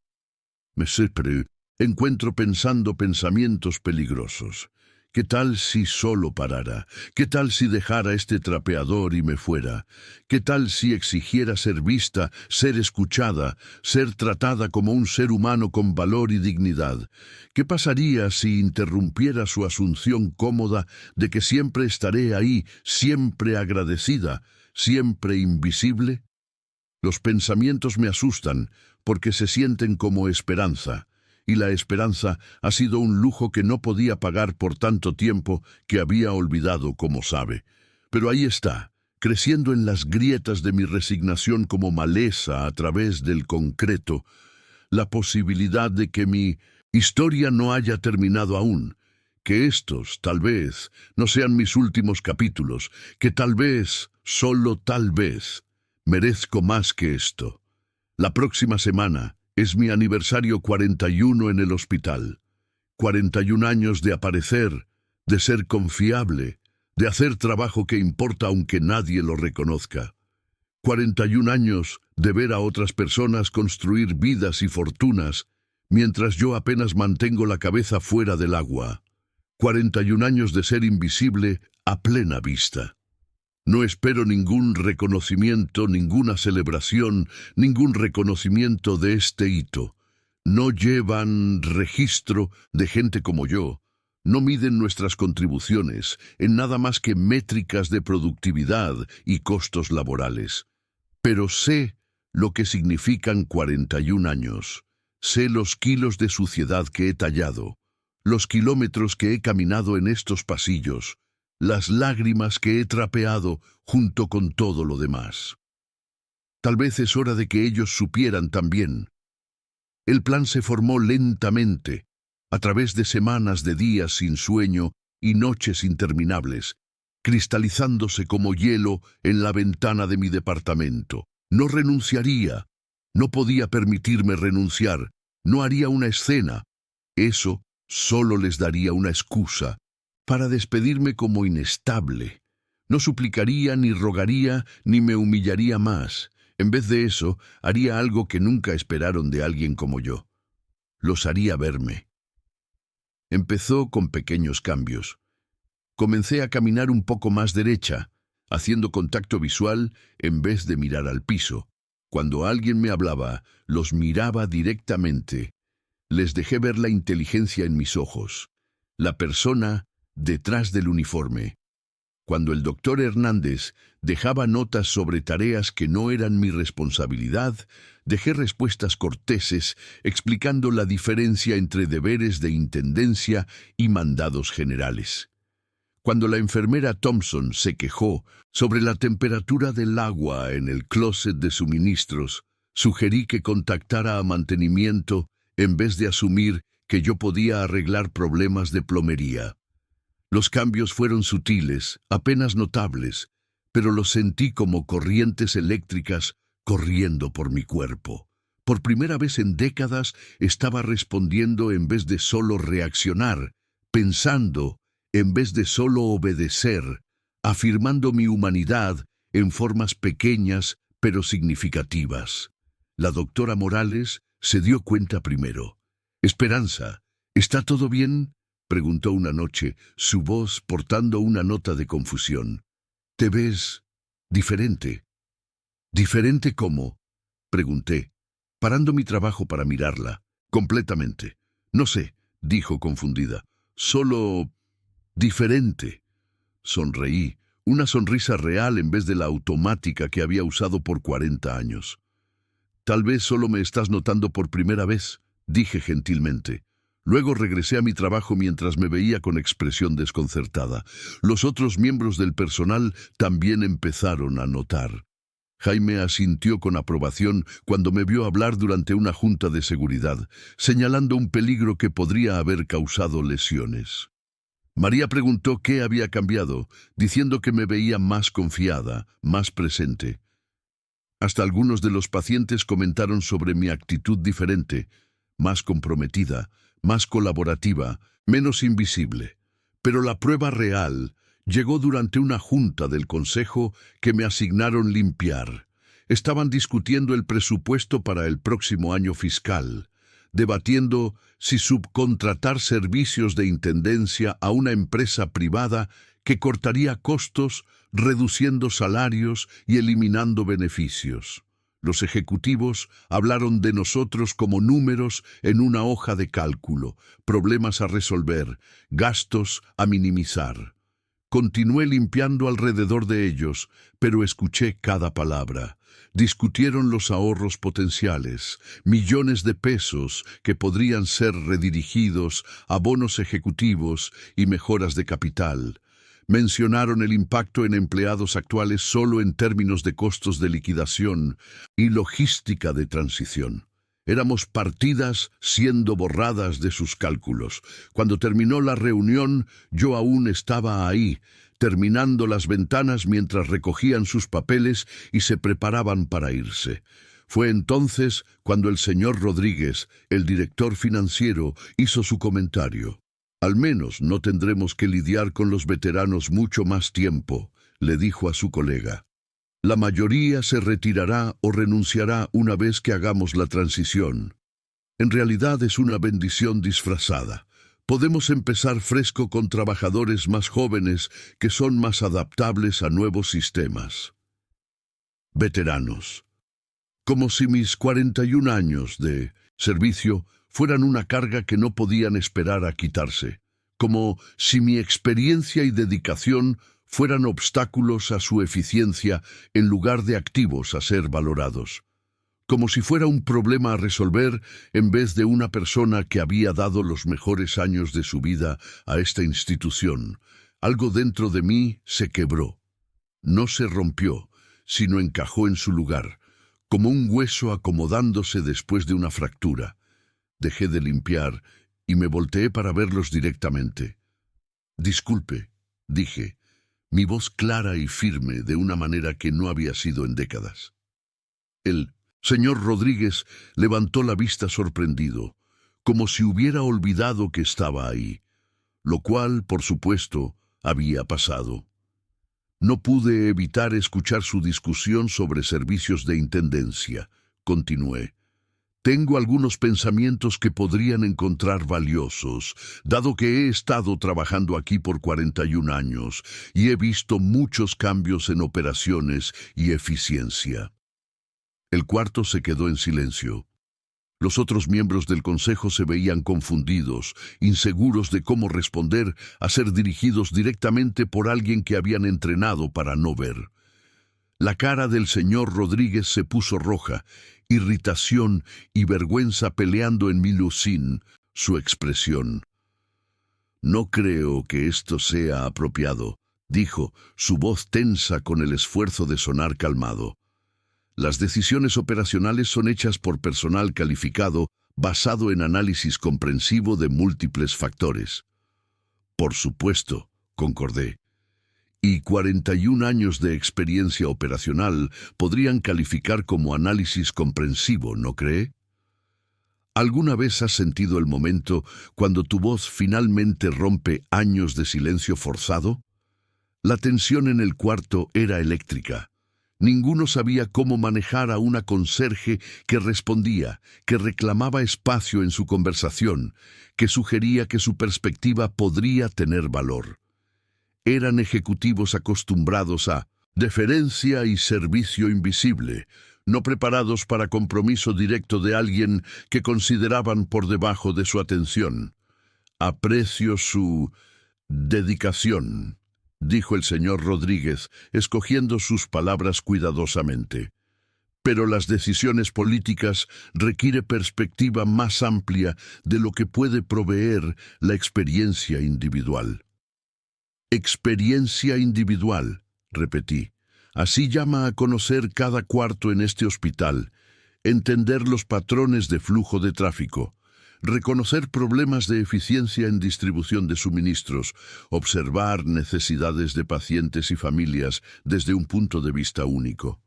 Me siempre encuentro pensando pensamientos peligrosos. ¿Qué tal si solo parara? ¿Qué tal si dejara este trapeador y me fuera? ¿Qué tal si exigiera ser vista, ser escuchada, ser tratada como un ser humano con valor y dignidad? ¿Qué pasaría si interrumpiera su asunción cómoda de que siempre estaré ahí, siempre agradecida, siempre invisible? Los pensamientos me asustan porque se sienten como esperanza. y la esperanza ha sido un lujo que no podía pagar por tanto tiempo que había olvidado, como sabe. Pero ahí está, creciendo en las grietas de mi resignación como maleza a través del concreto, la posibilidad de que mi historia no haya terminado aún, que estos, tal vez, no sean mis últimos capítulos, que tal vez, solo tal vez, merezco más que esto. La próxima semana es mi aniversario 41 en el hospital. 41 años de aparecer, de ser confiable, de hacer trabajo que importa aunque nadie lo reconozca. 41 años de ver a otras personas construir vidas y fortunas, mientras yo apenas mantengo la cabeza fuera del agua. 41 años de ser invisible a plena vista. No espero ningún reconocimiento, ninguna celebración, ningún reconocimiento de este hito. No llevan registro de gente como yo. No miden nuestras contribuciones en nada más que métricas de productividad y costos laborales. Pero sé lo que significan 41 años. Sé los kilos de suciedad que he tallado, los kilómetros que he caminado en estos pasillos, las lágrimas que he trapeado junto con todo lo demás. Tal vez es hora de que ellos supieran también. El plan se formó lentamente, a través de semanas de días sin sueño y noches interminables, cristalizándose como hielo en la ventana de mi departamento. No renunciaría, no podía permitirme renunciar, no haría una escena. Eso solo les daría una excusa para despedirme como inestable. No suplicaría, ni rogaría, ni me humillaría más. En vez de eso, haría algo que nunca esperaron de alguien como yo. Los haría verme. Empezó con pequeños cambios. Comencé a caminar un poco más derecha, haciendo contacto visual en vez de mirar al piso. Cuando alguien me hablaba, los miraba directamente. Les dejé ver la inteligencia en mis ojos. La persona detrás del uniforme. Cuando el doctor Hernández dejaba notas sobre tareas que no eran mi responsabilidad, dejé respuestas corteses explicando la diferencia entre deberes de intendencia y mandados generales. Cuando la enfermera Thompson se quejó sobre la temperatura del agua en el closet de suministros, sugerí que contactara a mantenimiento en vez de asumir que yo podía arreglar problemas de plomería. Los cambios fueron sutiles, apenas notables, pero los sentí como corrientes eléctricas corriendo por mi cuerpo. Por primera vez en décadas estaba respondiendo en vez de solo reaccionar, pensando en vez de solo obedecer, afirmando mi humanidad en formas pequeñas pero significativas. La doctora Morales se dio cuenta primero. «Esperanza, ¿está todo bien?», preguntó una noche, su voz portando una nota de confusión. «Te ves diferente». «¿Diferente cómo?», pregunté, parando mi trabajo para mirarla. «Completamente. No sé», dijo confundida. «Solo diferente». Sonreí, una sonrisa real en vez de la automática que había usado por 40 años. «Tal vez solo me estás notando por primera vez», dije gentilmente. Luego regresé a mi trabajo mientras me veía con expresión desconcertada. Los otros miembros del personal también empezaron a notar. Jaime asintió con aprobación cuando me vio hablar durante una junta de seguridad, señalando un peligro que podría haber causado lesiones. María preguntó qué había cambiado, diciendo que me veía más confiada, más presente. Hasta algunos de los pacientes comentaron sobre mi actitud diferente, más comprometida, más colaborativa, menos invisible. Pero la prueba real llegó durante una junta del consejo que me asignaron limpiar. Estaban discutiendo el presupuesto para el próximo año fiscal, debatiendo si subcontratar servicios de intendencia a una empresa privada que cortaría costos, reduciendo salarios y eliminando beneficios. Los ejecutivos hablaron de nosotros como números en una hoja de cálculo, problemas a resolver, gastos a minimizar. Continué limpiando alrededor de ellos, pero escuché cada palabra. discutieron los ahorros potenciales, millones de pesos que podrían ser redirigidos a bonos ejecutivos y mejoras de capital. Mencionaron el impacto en empleados actuales solo en términos de costos de liquidación y logística de transición. Éramos partidas siendo borradas de sus cálculos. Cuando terminó la reunión, yo aún estaba ahí, terminando las ventanas mientras recogían sus papeles y se preparaban para irse. Fue entonces cuando el señor Rodríguez, el director financiero, hizo su comentario. «Al menos no tendremos que lidiar con los veteranos mucho más tiempo», le dijo a su colega. «La mayoría se retirará o renunciará una vez que hagamos la transición. En realidad es una bendición disfrazada. Podemos empezar fresco con trabajadores más jóvenes que son más adaptables a nuevos sistemas». Veteranos. Como si mis 41 años de servicio fueran una carga que no podían esperar a quitarse. Como si mi experiencia y dedicación fueran obstáculos a su eficiencia en lugar de activos a ser valorados. Como si fuera un problema a resolver en vez de una persona que había dado los mejores años de su vida a esta institución. Algo dentro de mí se quebró. No se rompió, sino encajó en su lugar, como un hueso acomodándose después de una fractura. Dejé de limpiar y me volteé para verlos directamente. «Disculpe», dije, mi voz clara y firme de una manera que no había sido en décadas. El señor Rodríguez levantó la vista sorprendido, como si hubiera olvidado que estaba ahí, lo cual, por supuesto, había pasado. No pude evitar escuchar su discusión sobre servicios de intendencia. Continué. «Tengo algunos pensamientos que podrían encontrar valiosos, dado que he estado trabajando aquí por 41 años y he visto muchos cambios en operaciones y eficiencia». El cuarto se quedó en silencio. Los otros miembros del consejo se veían confundidos, inseguros de cómo responder a ser dirigidos directamente por alguien que habían entrenado para no ver. La cara del señor Rodríguez se puso roja, irritación y vergüenza peleando en mi lucín su expresión. «No creo que esto sea apropiado», dijo, su voz tensa con el esfuerzo de sonar calmado. «Las decisiones operacionales son hechas por personal calificado basado en análisis comprensivo de múltiples factores». «Por supuesto», concordé. «Y 41 años de experiencia operacional podrían calificar como análisis comprensivo, ¿no cree?» ¿Alguna vez has sentido el momento cuando tu voz finalmente rompe años de silencio forzado? La tensión en el cuarto era eléctrica. Ninguno sabía cómo manejar a una conserje que respondía, que reclamaba espacio en su conversación, que sugería que su perspectiva podría tener valor. Eran ejecutivos acostumbrados a deferencia y servicio invisible, no preparados para compromiso directo de alguien que consideraban por debajo de su atención. «Aprecio su dedicación», dijo el señor Rodríguez, escogiendo sus palabras cuidadosamente. «Pero las decisiones políticas requieren perspectiva más amplia de lo que puede proveer la experiencia individual». «Experiencia individual», repetí. «Así llama a conocer cada cuarto en este hospital, entender los patrones de flujo de tráfico, reconocer problemas de eficiencia en distribución de suministros, observar necesidades de pacientes y familias desde un punto de vista único.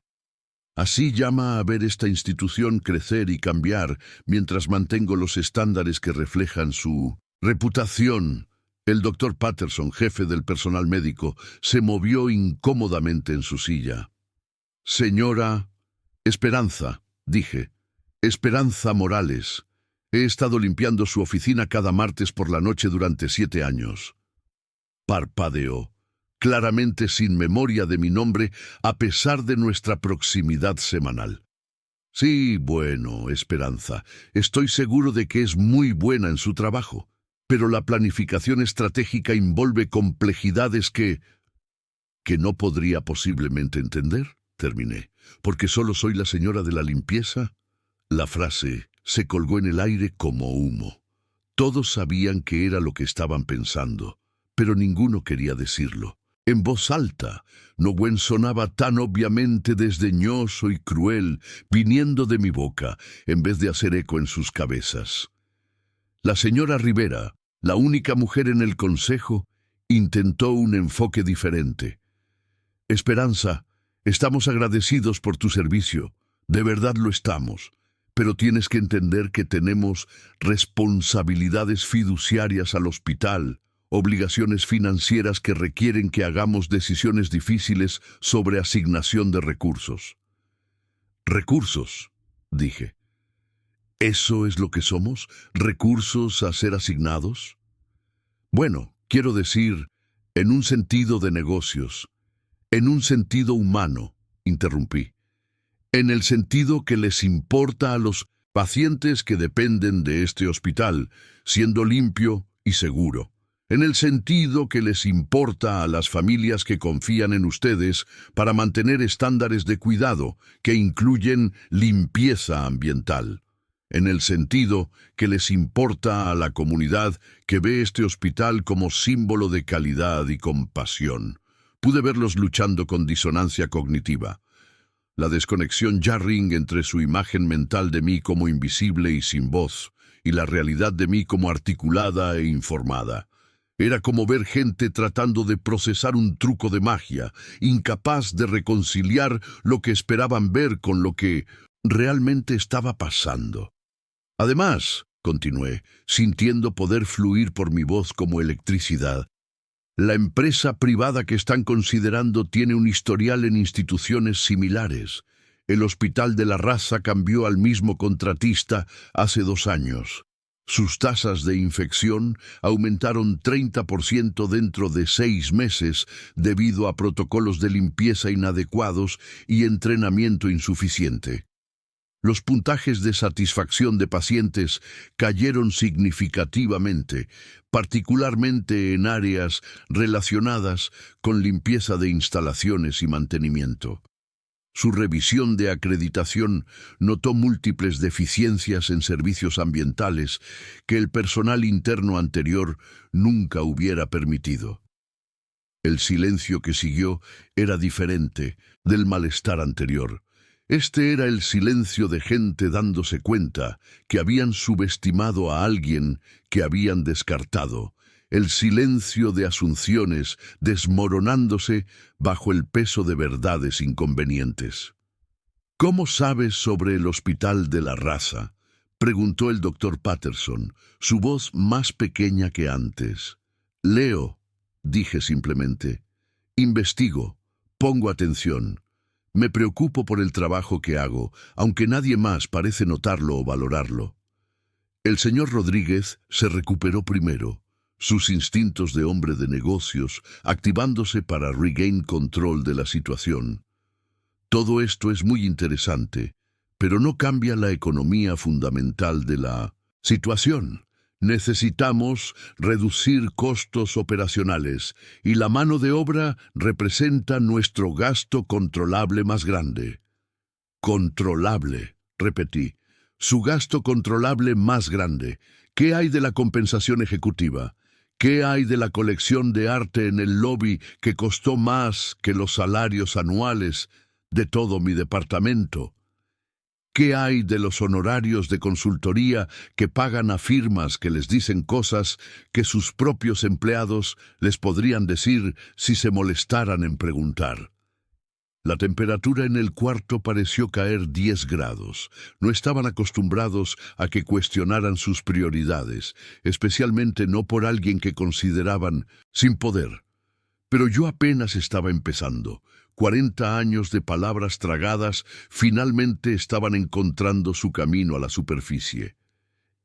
Así llama a ver esta institución crecer y cambiar mientras mantengo los estándares que reflejan su reputación». El doctor Patterson, jefe del personal médico, se movió incómodamente en su silla. «Señora Esperanza», dije, «Esperanza Morales. He estado limpiando su oficina cada martes por la noche durante 7 años». Parpadeó, claramente sin memoria de mi nombre, a pesar de nuestra proximidad semanal. «Sí, bueno, Esperanza, estoy seguro de que es muy buena en su trabajo. Pero la planificación estratégica envuelve complejidades que no podría posiblemente entender», terminé. ¿Porque solo soy la señora de la limpieza? La frase se colgó en el aire como humo. Todos sabían que era lo que estaban pensando, pero ninguno quería decirlo. En voz alta, Nowen sonaba tan obviamente desdeñoso y cruel, viniendo de mi boca, en vez de hacer eco en sus cabezas. La señora Rivera, la única mujer en el consejo, intentó un enfoque diferente. Esperanza, estamos agradecidos por tu servicio. De verdad lo estamos. Pero tienes que entender que tenemos responsabilidades fiduciarias al hospital, obligaciones financieras que requieren que hagamos decisiones difíciles sobre asignación de recursos. Recursos, dije. ¿Eso es lo que somos? ¿Recursos a ser asignados? Bueno, quiero decir, en un sentido de negocios, en un sentido humano, interrumpí. En el sentido que les importa a los pacientes que dependen de este hospital, siendo limpio y seguro. En el sentido que les importa a las familias que confían en ustedes para mantener estándares de cuidado que incluyen limpieza ambiental. En el sentido que les importa a la comunidad que ve este hospital como símbolo de calidad y compasión. Pude verlos luchando con disonancia cognitiva. La desconexión jarring entre su imagen mental de mí como invisible y sin voz, y la realidad de mí como articulada e informada. Era como ver gente tratando de procesar un truco de magia, incapaz de reconciliar lo que esperaban ver con lo que realmente estaba pasando. Además, continué, sintiendo poder fluir por mi voz como electricidad, la empresa privada que están considerando tiene un historial en instituciones similares. El Hospital de la Raza cambió al mismo contratista hace 2 años. Sus tasas de infección aumentaron 30% dentro de 6 meses debido a protocolos de limpieza inadecuados y entrenamiento insuficiente. Los puntajes de satisfacción de pacientes cayeron significativamente, particularmente en áreas relacionadas con limpieza de instalaciones y mantenimiento. Su revisión de acreditación notó múltiples deficiencias en servicios ambientales que el personal interno anterior nunca hubiera permitido. El silencio que siguió era diferente del malestar anterior. Este era el silencio de gente dándose cuenta que habían subestimado a alguien que habían descartado. El silencio de asunciones desmoronándose bajo el peso de verdades inconvenientes. ¿Cómo sabes sobre el Hospital de la Raza?, preguntó el doctor Patterson, su voz más pequeña que antes. Leo, dije simplemente. Investigo, pongo atención. Me preocupo por el trabajo que hago, aunque nadie más parece notarlo o valorarlo. El señor Rodríguez se recuperó primero, sus instintos de hombre de negocios activándose para regain control de la situación. Todo esto es muy interesante, pero no cambia la economía fundamental de la situación. Necesitamos reducir costos operacionales y la mano de obra representa nuestro gasto controlable más grande. Controlable, repetí. Su gasto controlable más grande. ¿Qué hay de la compensación ejecutiva? ¿Qué hay de la colección de arte en el lobby que costó más que los salarios anuales de todo mi departamento? ¿Qué hay de los honorarios de consultoría que pagan a firmas que les dicen cosas que sus propios empleados les podrían decir si se molestaran en preguntar? La temperatura en el cuarto pareció caer 10 grados. No estaban acostumbrados a que cuestionaran sus prioridades, especialmente no por alguien que consideraban sin poder. Pero yo apenas estaba empezando. 40 años de palabras tragadas finalmente estaban encontrando su camino a la superficie.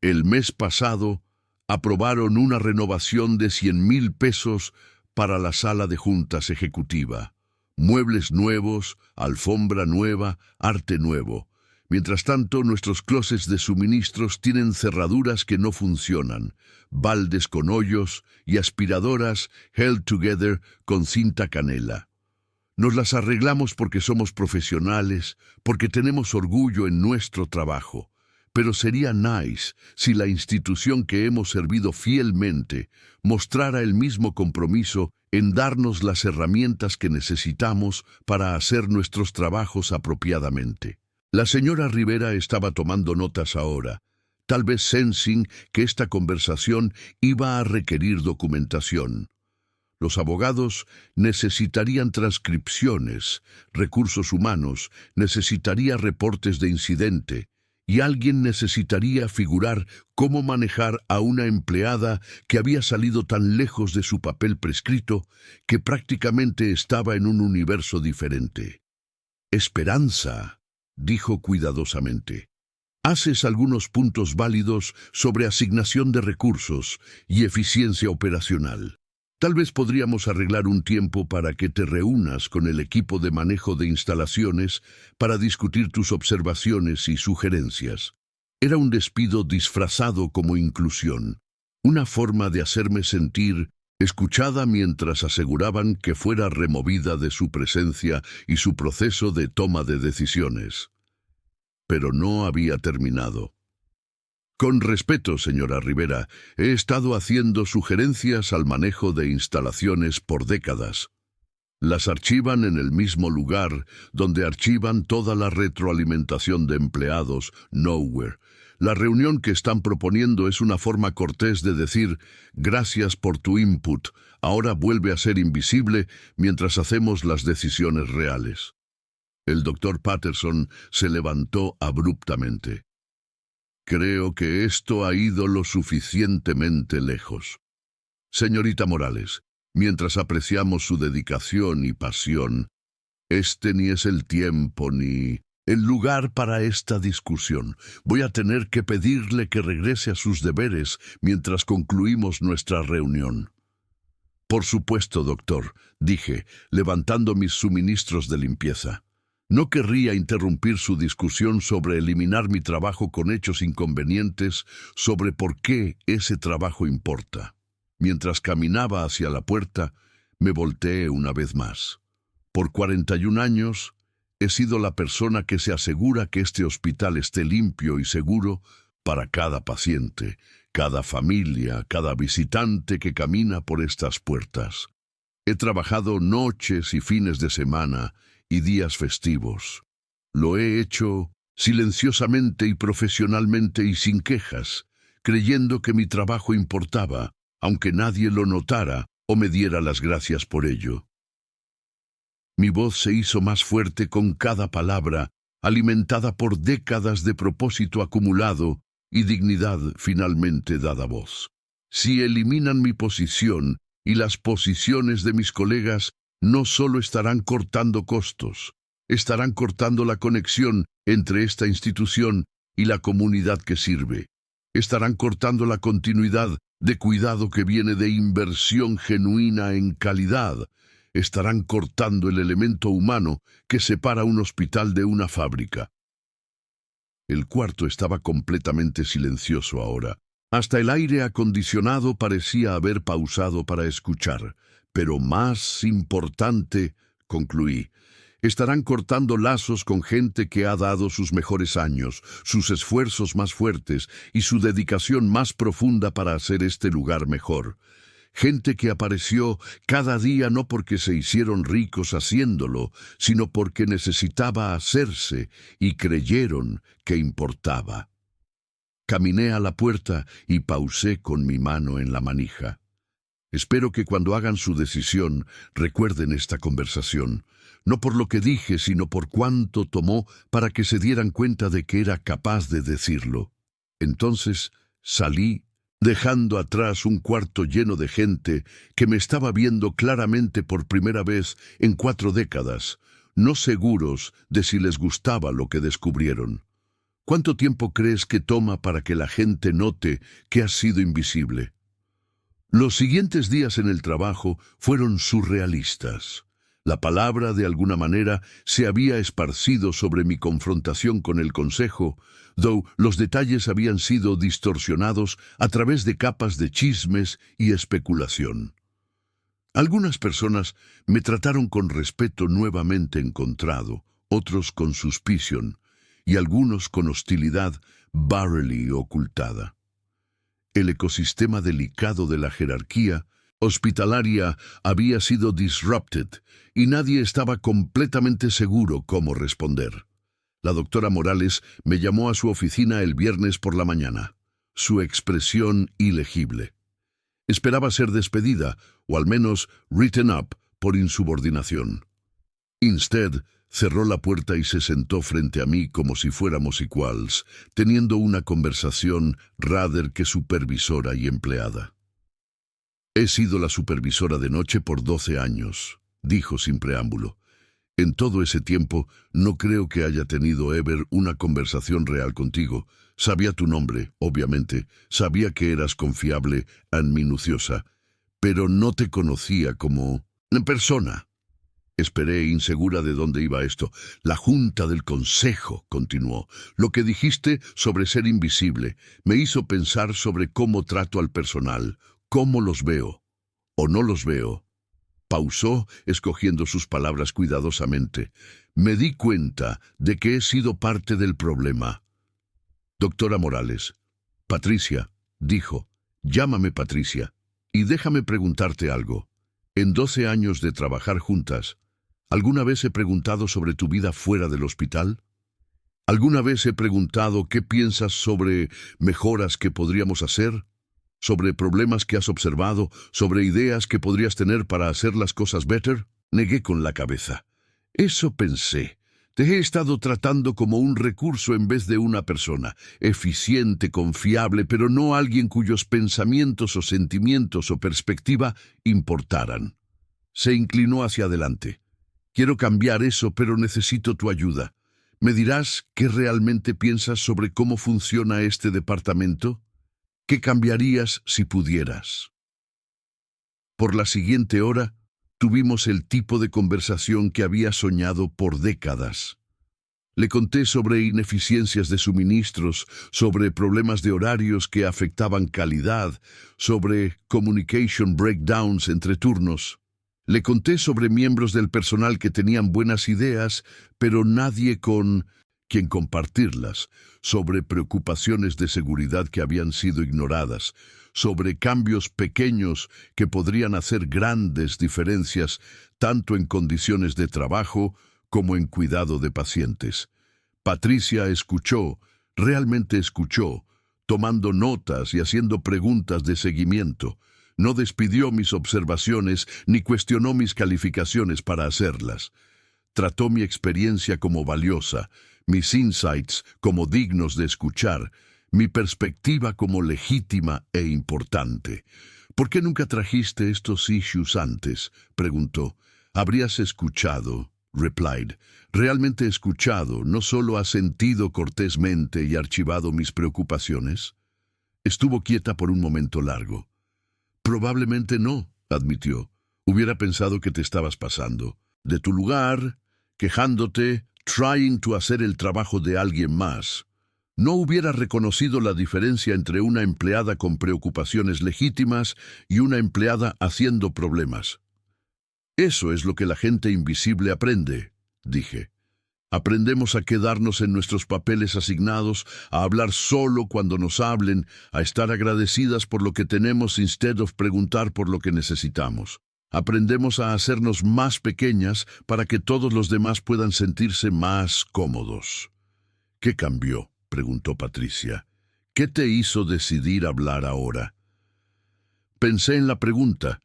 El mes pasado aprobaron una renovación de 100,000 pesos para la sala de juntas ejecutiva. Muebles nuevos, alfombra nueva, arte nuevo. Mientras tanto, nuestros closets de suministros tienen cerraduras que no funcionan, baldes con hoyos y aspiradoras held together con cinta canela. Nos las arreglamos porque somos profesionales, porque tenemos orgullo en nuestro trabajo. Pero sería nice si la institución que hemos servido fielmente mostrara el mismo compromiso en darnos las herramientas que necesitamos para hacer nuestros trabajos apropiadamente. La señora Rivera estaba tomando notas ahora, tal vez sensing que esta conversación iba a requerir documentación. Los abogados necesitarían transcripciones, recursos humanos necesitaría reportes de incidente, y alguien necesitaría figurar cómo manejar a una empleada que había salido tan lejos de su papel prescrito que prácticamente estaba en un universo diferente. Esperanza, dijo cuidadosamente. Haces algunos puntos válidos sobre asignación de recursos y eficiencia operacional. Tal vez podríamos arreglar un tiempo para que te reúnas con el equipo de manejo de instalaciones para discutir tus observaciones y sugerencias. Era un despido disfrazado como inclusión, una forma de hacerme sentir escuchada mientras aseguraban que fuera removida de su presencia y su proceso de toma de decisiones. Pero no había terminado. Con respeto, señora Rivera, he estado haciendo sugerencias al manejo de instalaciones por décadas. Las archivan en el mismo lugar donde archivan toda la retroalimentación de empleados, nowhere. La reunión que están proponiendo es una forma cortés de decir, gracias por tu input, ahora vuelve a ser invisible mientras hacemos las decisiones reales. El doctor Patterson se levantó abruptamente. Creo que esto ha ido lo suficientemente lejos. Señorita Morales, mientras apreciamos su dedicación y pasión, este ni es el tiempo ni el lugar para esta discusión. Voy a tener que pedirle que regrese a sus deberes mientras concluimos nuestra reunión. Por supuesto, doctor, dije, levantando mis suministros de limpieza. No querría interrumpir su discusión sobre eliminar mi trabajo con hechos inconvenientes sobre por qué ese trabajo importa. Mientras caminaba hacia la puerta, me volteé una vez más. Por 41 años, he sido la persona que se asegura que este hospital esté limpio y seguro para cada paciente, cada familia, cada visitante que camina por estas puertas. He trabajado noches y fines de semana y días festivos. Lo he hecho silenciosamente y profesionalmente y sin quejas, creyendo que mi trabajo importaba, aunque nadie lo notara o me diera las gracias por ello. Mi voz se hizo más fuerte con cada palabra, alimentada por décadas de propósito acumulado y dignidad finalmente dada voz. Si eliminan mi posición y las posiciones de mis colegas, no solo estarán cortando costos, estarán cortando la conexión entre esta institución y la comunidad que sirve. Estarán cortando la continuidad de cuidado que viene de inversión genuina en calidad. Estarán cortando el elemento humano que separa un hospital de una fábrica. El cuarto estaba completamente silencioso ahora. Hasta el aire acondicionado parecía haber pausado para escuchar. Pero más importante, concluí, estarán cortando lazos con gente que ha dado sus mejores años, sus esfuerzos más fuertes y su dedicación más profunda para hacer este lugar mejor. Gente que apareció cada día no porque se hicieron ricos haciéndolo, sino porque necesitaba hacerse y creyeron que importaba. Caminé a la puerta y pausé con mi mano en la manija. Espero que cuando hagan su decisión recuerden esta conversación, no por lo que dije, sino por cuánto tomó para que se dieran cuenta de que era capaz de decirlo. Entonces salí, dejando atrás un cuarto lleno de gente que me estaba viendo claramente por primera vez en 4 décadas, no seguros de si les gustaba lo que descubrieron. ¿Cuánto tiempo crees que toma para que la gente note que has sido invisible? Los siguientes días en el trabajo fueron surrealistas. La palabra, de alguna manera, se había esparcido sobre mi confrontación con el consejo, though los detalles habían sido distorsionados a través de capas de chismes y especulación. Algunas personas me trataron con respeto nuevamente encontrado, otros con suspicion, y algunos con hostilidad barely ocultada. El ecosistema delicado de la jerarquía hospitalaria había sido disrupted y nadie estaba completamente seguro cómo responder. La doctora Morales me llamó a su oficina el viernes por la mañana. Su expresión ilegible. Esperaba ser despedida, o al menos written up, por insubordinación. Instead, cerró la puerta y se sentó frente a mí como si fuéramos iguales, teniendo una conversación rather que supervisora y empleada. He sido la supervisora de noche por 12 años, dijo sin preámbulo. En todo ese tiempo, no creo que haya tenido ever una conversación real contigo. Sabía tu nombre, obviamente, sabía que eras confiable y minuciosa, pero no te conocía como persona. Esperé, insegura de dónde iba esto. La Junta del Consejo, continuó. Lo que dijiste sobre ser invisible me hizo pensar sobre cómo trato al personal, cómo los veo, o no los veo. Pausó, escogiendo sus palabras cuidadosamente. Me di cuenta de que he sido parte del problema. Doctora Morales. Patricia, dijo. Llámame Patricia. Y déjame preguntarte algo. En 12 años de trabajar juntas, ¿alguna vez he preguntado sobre tu vida fuera del hospital? ¿Alguna vez he preguntado qué piensas sobre mejoras que podríamos hacer? ¿Sobre problemas que has observado? ¿Sobre ideas que podrías tener para hacer las cosas better? Negué con la cabeza. Eso pensé. Te he estado tratando como un recurso en vez de una persona, eficiente, confiable, pero no alguien cuyos pensamientos o sentimientos o perspectiva importaran. Se inclinó hacia adelante. Quiero cambiar eso, pero necesito tu ayuda. ¿Me dirás qué realmente piensas sobre cómo funciona este departamento? ¿Qué cambiarías si pudieras? Por la siguiente hora, tuvimos el tipo de conversación que había soñado por décadas. Le conté sobre ineficiencias de suministros, sobre problemas de horarios que afectaban calidad, sobre communication breakdowns entre turnos. Le conté sobre miembros del personal que tenían buenas ideas, pero nadie con quien compartirlas, sobre preocupaciones de seguridad que habían sido ignoradas, sobre cambios pequeños que podrían hacer grandes diferencias tanto en condiciones de trabajo como en cuidado de pacientes. Patricia escuchó, realmente escuchó, tomando notas y haciendo preguntas de seguimiento. No despidió mis observaciones ni cuestionó mis calificaciones para hacerlas. Trató mi experiencia como valiosa, mis insights como dignos de escuchar, mi perspectiva como legítima e importante. ¿Por qué nunca trajiste estos issues antes?, preguntó. Habrías escuchado, replied. ¿Realmente escuchado, no solo asentido cortésmente y archivado mis preocupaciones? Estuvo quieta por un momento largo. Probablemente no, admitió. Hubiera pensado que te estabas pasando de tu lugar, quejándote, trying to hacer el trabajo de alguien más. No hubiera reconocido la diferencia entre una empleada con preocupaciones legítimas y una empleada haciendo problemas. Eso es lo que la gente invisible aprende, dije. Aprendemos a quedarnos en nuestros papeles asignados, a hablar solo cuando nos hablen, a estar agradecidas por lo que tenemos instead of preguntar por lo que necesitamos. Aprendemos a hacernos más pequeñas para que todos los demás puedan sentirse más cómodos. ¿Qué cambió?, preguntó Patricia. ¿Qué te hizo decidir hablar ahora? Pensé en la pregunta,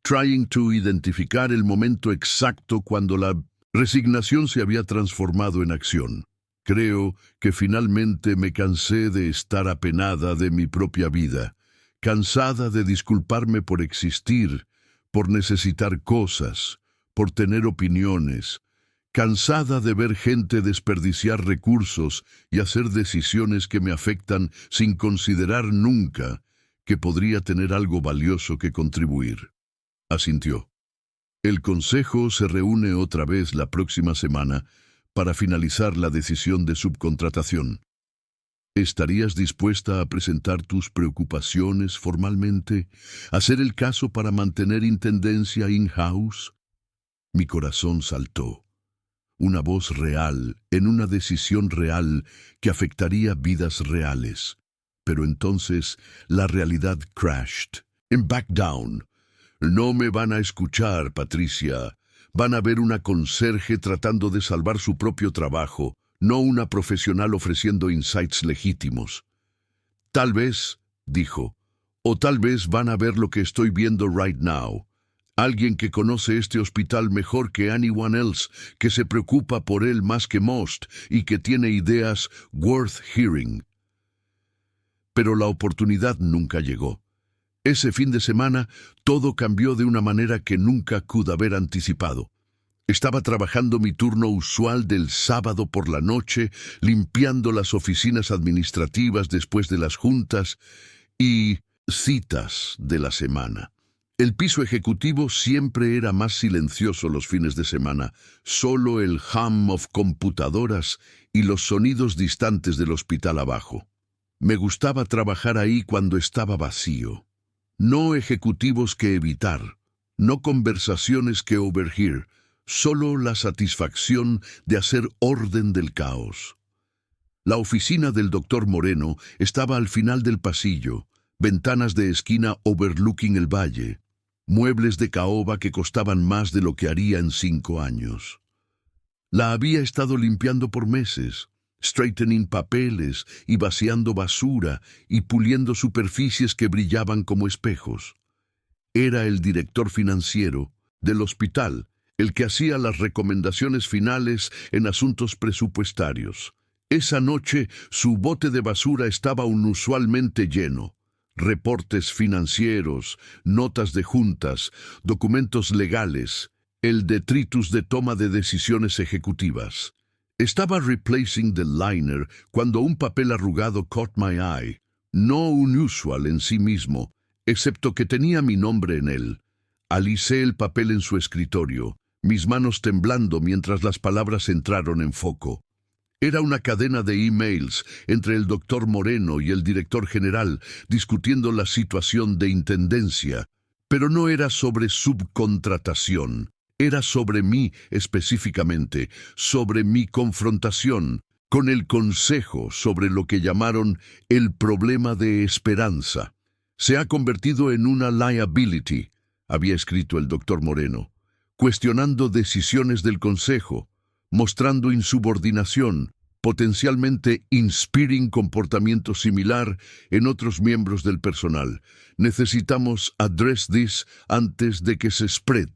trying to identificar el momento exacto cuando la resignación se había transformado en acción. Creo que finalmente me cansé de estar apenada de mi propia vida, cansada de disculparme por existir, por necesitar cosas, por tener opiniones, cansada de ver gente desperdiciar recursos y hacer decisiones que me afectan sin considerar nunca que podría tener algo valioso que contribuir. Asintió. El Consejo se reúne otra vez la próxima semana para finalizar la decisión de subcontratación. ¿Estarías dispuesta a presentar tus preocupaciones formalmente? ¿Hacer el caso para mantener intendencia in-house? Mi corazón saltó. Una voz real, en una decisión real que afectaría vidas reales. Pero entonces la realidad crashed. En back down. No me van a escuchar, Patricia. Van a ver una conserje tratando de salvar su propio trabajo, no una profesional ofreciendo insights legítimos. Tal vez, dijo, o tal vez van a ver lo que estoy viendo right now. Alguien que conoce este hospital mejor que anyone else, que se preocupa por él más que most y que tiene ideas worth hearing. Pero la oportunidad nunca llegó. Ese fin de semana, todo cambió de una manera que nunca pude haber anticipado. Estaba trabajando mi turno usual del sábado por la noche, limpiando las oficinas administrativas después de las juntas y citas de la semana. El piso ejecutivo siempre era más silencioso los fines de semana, solo el hum of computadoras y los sonidos distantes del hospital abajo. Me gustaba trabajar ahí cuando estaba vacío. No ejecutivos que evitar, no conversaciones que overhear, solo la satisfacción de hacer orden del caos. La oficina del doctor Moreno estaba al final del pasillo, ventanas de esquina overlooking el valle, muebles de caoba que costaban más de lo que haría en 5 años. La había estado limpiando por meses, straightening papeles y vaciando basura y puliendo superficies que brillaban como espejos. Era el director financiero del hospital, el que hacía las recomendaciones finales en asuntos presupuestarios. Esa noche su bote de basura estaba inusualmente lleno. Reportes financieros, notas de juntas, documentos legales, el detritus de toma de decisiones ejecutivas. Estaba replacing the liner cuando un papel arrugado caught my eye, no unusual en sí mismo, excepto que tenía mi nombre en él. Alicé el papel en su escritorio, mis manos temblando mientras las palabras entraron en foco. Era una cadena de emails entre el doctor Moreno y el director general discutiendo la situación de intendencia, pero no era sobre subcontratación. Era sobre mí específicamente, sobre mi confrontación con el consejo sobre lo que llamaron el problema de esperanza. Se ha convertido en una liability, había escrito el doctor Moreno, cuestionando decisiones del consejo, mostrando insubordinación, potencialmente inspiring comportamiento similar en otros miembros del personal. Necesitamos address this antes de que se spread.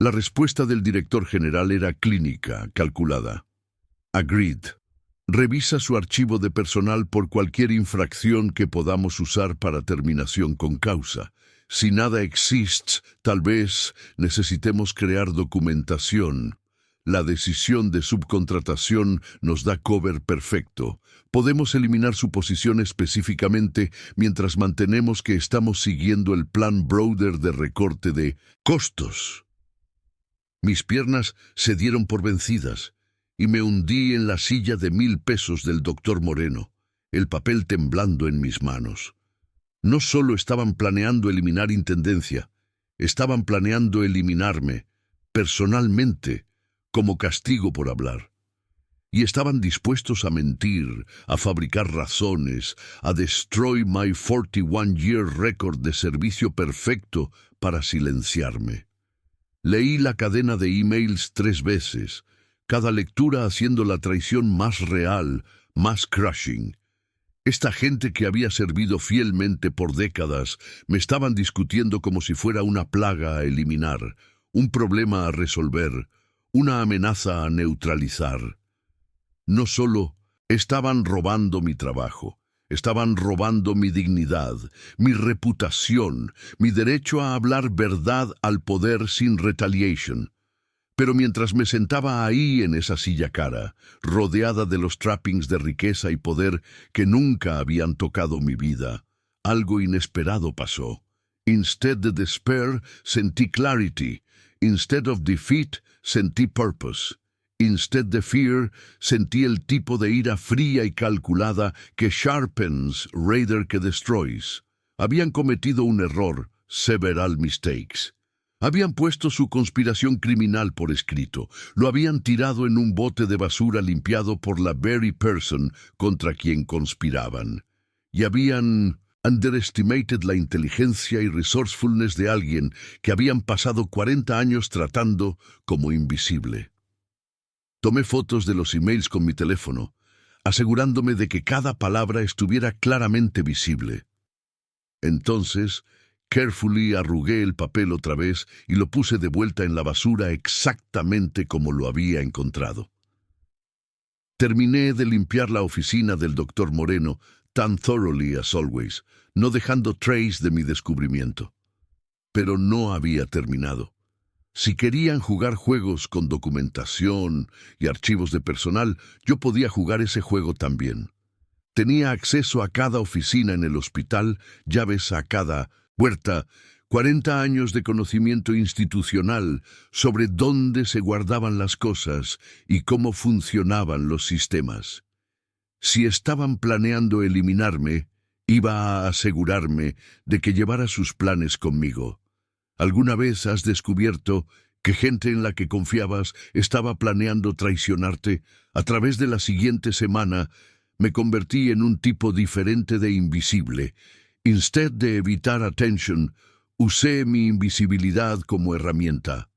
La respuesta del director general era clínica, calculada. Agreed. Revisa su archivo de personal por cualquier infracción que podamos usar para terminación con causa. Si nada existe, tal vez necesitemos crear documentación. La decisión de subcontratación nos da cover perfecto. Podemos eliminar su posición específicamente mientras mantenemos que estamos siguiendo el plan Browder de recorte de costos. Mis piernas se dieron por vencidas y me hundí en la silla de $1000 del doctor Moreno, el papel temblando en mis manos. No solo estaban planeando eliminar intendencia, estaban planeando eliminarme, personalmente, como castigo por hablar. Y estaban dispuestos a mentir, a fabricar razones, a destroy my 41-year record de servicio perfecto para silenciarme. Leí la cadena de emails 3 veces, cada lectura haciendo la traición más real, más crushing. Esta gente que había servido fielmente por décadas me estaban discutiendo como si fuera una plaga a eliminar, un problema a resolver, una amenaza a neutralizar. No solo estaban robando mi trabajo, estaban robando mi dignidad, mi reputación, mi derecho a hablar verdad al poder sin retaliation. Pero mientras me sentaba ahí en esa silla cara, rodeada de los trappings de riqueza y poder que nunca habían tocado mi vida, algo inesperado pasó. Instead de despair, sentí clarity. Instead of defeat, sentí purpose. Instead de fear, sentí el tipo de ira fría y calculada que sharpens rather que destroys. Habían cometido un error, several mistakes. Habían puesto su conspiración criminal por escrito, lo habían tirado en un bote de basura limpiado por la very person contra quien conspiraban. Y habían underestimated la inteligencia y resourcefulness de alguien que habían pasado 40 años tratando como invisible. Tomé fotos de los emails con mi teléfono, asegurándome de que cada palabra estuviera claramente visible. Entonces, carefully arrugué el papel otra vez y lo puse de vuelta en la basura exactamente como lo había encontrado. Terminé de limpiar la oficina del doctor Moreno tan thoroughly as always, no dejando trace de mi descubrimiento. Pero no había terminado. Si querían jugar juegos con documentación y archivos de personal, yo podía jugar ese juego también. Tenía acceso a cada oficina en el hospital, llaves a cada puerta, 40 años de conocimiento institucional sobre dónde se guardaban las cosas y cómo funcionaban los sistemas. Si estaban planeando eliminarme, iba a asegurarme de que llevara sus planes conmigo. ¿Alguna vez has descubierto que gente en la que confiabas estaba planeando traicionarte? A través de la siguiente semana, me convertí en un tipo diferente de invisible. Instead de evitar attention, usé mi invisibilidad como herramienta.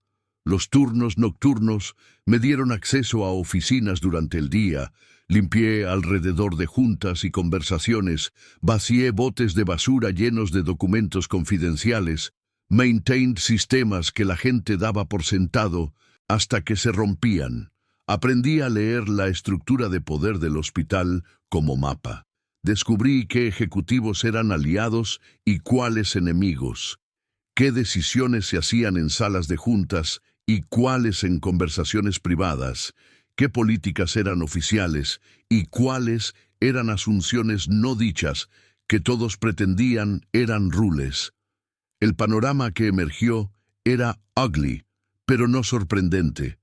Los turnos nocturnos me dieron acceso a oficinas durante el día. Limpié alrededor de juntas y conversaciones, vacié botes de basura llenos de documentos confidenciales, maintained sistemas que la gente daba por sentado hasta que se rompían. Aprendí a leer la estructura de poder del hospital como mapa. Descubrí qué ejecutivos eran aliados y cuáles enemigos, qué decisiones se hacían en salas de juntas y cuáles en conversaciones privadas, qué políticas eran oficiales y cuáles eran asunciones no dichas que todos pretendían eran rules. El panorama que emergió era ugly, pero no sorprendente.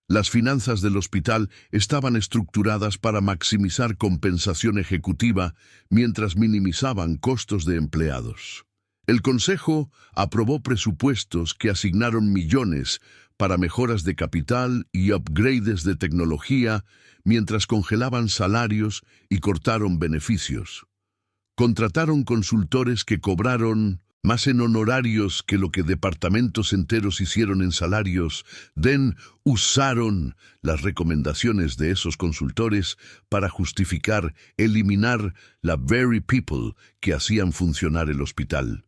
Las finanzas del hospital estaban estructuradas para maximizar compensación ejecutiva mientras minimizaban costos de empleados. El Consejo aprobó presupuestos que asignaron millones para mejoras de capital y upgrades de tecnología mientras congelaban salarios y cortaron beneficios. Contrataron consultores que cobraron más en honorarios que lo que departamentos enteros hicieron en salarios. Usaron las recomendaciones de esos consultores para justificar eliminar la very people que hacían funcionar el hospital.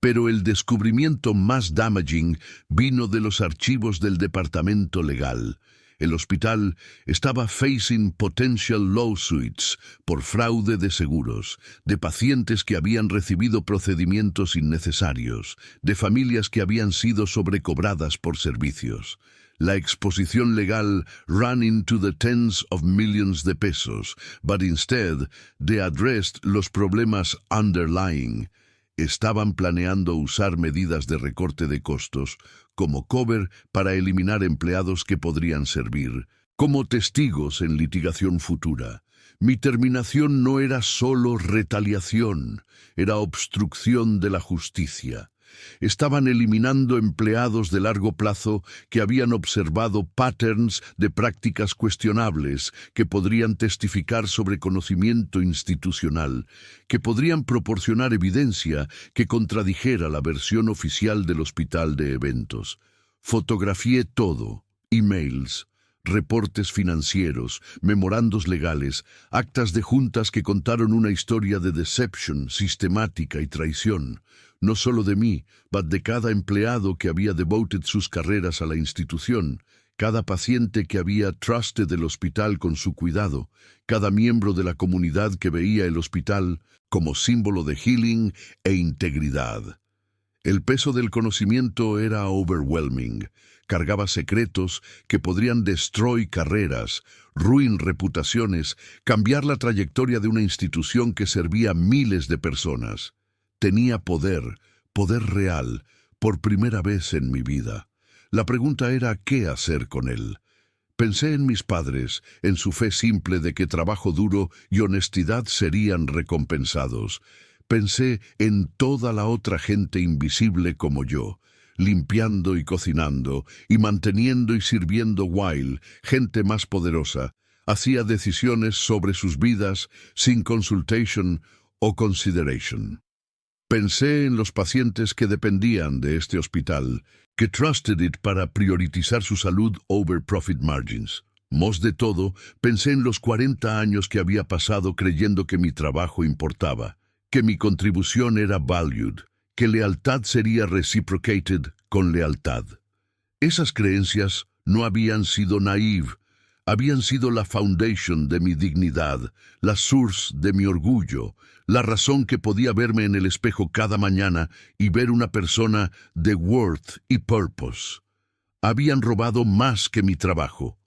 Pero el descubrimiento más damaging vino de los archivos del departamento legal. El hospital estaba facing potential lawsuits por fraude de seguros, de pacientes que habían recibido procedimientos innecesarios, de familias que habían sido sobrecobradas por servicios. La exposición legal ran into the tens of millions de pesos, but instead they addressed los problemas underlying. Estaban planeando usar medidas de recorte de costos como cover para eliminar empleados que podrían servir como testigos en litigación futura. Mi terminación no era solo retaliación, era obstrucción de la justicia. Estaban eliminando empleados de largo plazo que habían observado patterns de prácticas cuestionables, que podrían testificar sobre conocimiento institucional, que podrían proporcionar evidencia que contradijera la versión oficial del hospital de eventos. Fotografié todo, emails, reportes financieros, memorandos legales, actas de juntas que contaron una historia de deception sistemática y traición, no solo de mí, but de cada empleado que había devoted sus carreras a la institución, cada paciente que había trusted el hospital con su cuidado, cada miembro de la comunidad que veía el hospital como símbolo de healing e integridad. El peso del conocimiento era overwhelming. Cargaba secretos que podrían destroy carreras, ruin reputaciones, cambiar la trayectoria de una institución que servía a miles de personas. Tenía poder, poder real, por primera vez en mi vida. La pregunta era qué hacer con él. Pensé en mis padres, en su fe simple de que trabajo duro y honestidad serían recompensados. Pensé en toda la otra gente invisible como yo, limpiando y cocinando, y manteniendo y sirviendo while, gente más poderosa, hacía decisiones sobre sus vidas sin consultation o consideration. Pensé en los pacientes que dependían de este hospital, que trusted it para priorizar su salud over profit margins. Más de todo, pensé en los 40 años que había pasado creyendo que mi trabajo importaba, que mi contribución era valued, que lealtad sería reciprocated con lealtad. Esas creencias no habían sido naive, habían sido la foundation de mi dignidad, la source de mi orgullo, la razón que podía verme en el espejo cada mañana y ver una persona de worth y purpose. Habían robado más que mi trabajo.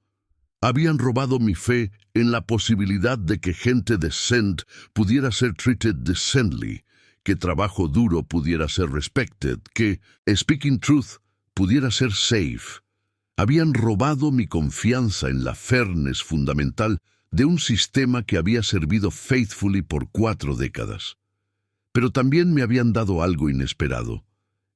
Habían robado mi fe en la posibilidad de que gente decent pudiera ser treated decently, que trabajo duro pudiera ser respected, que, speaking truth, pudiera ser safe. Habían robado mi confianza en la fairness fundamental de un sistema que había servido faithfully por 4 décadas. Pero también me habían dado algo inesperado: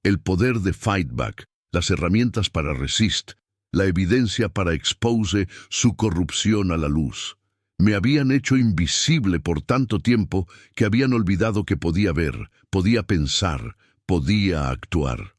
el poder de fight back, las herramientas para resist, la evidencia para expose su corrupción a la luz. Me habían hecho invisible por tanto tiempo que habían olvidado que podía ver, podía pensar, podía actuar.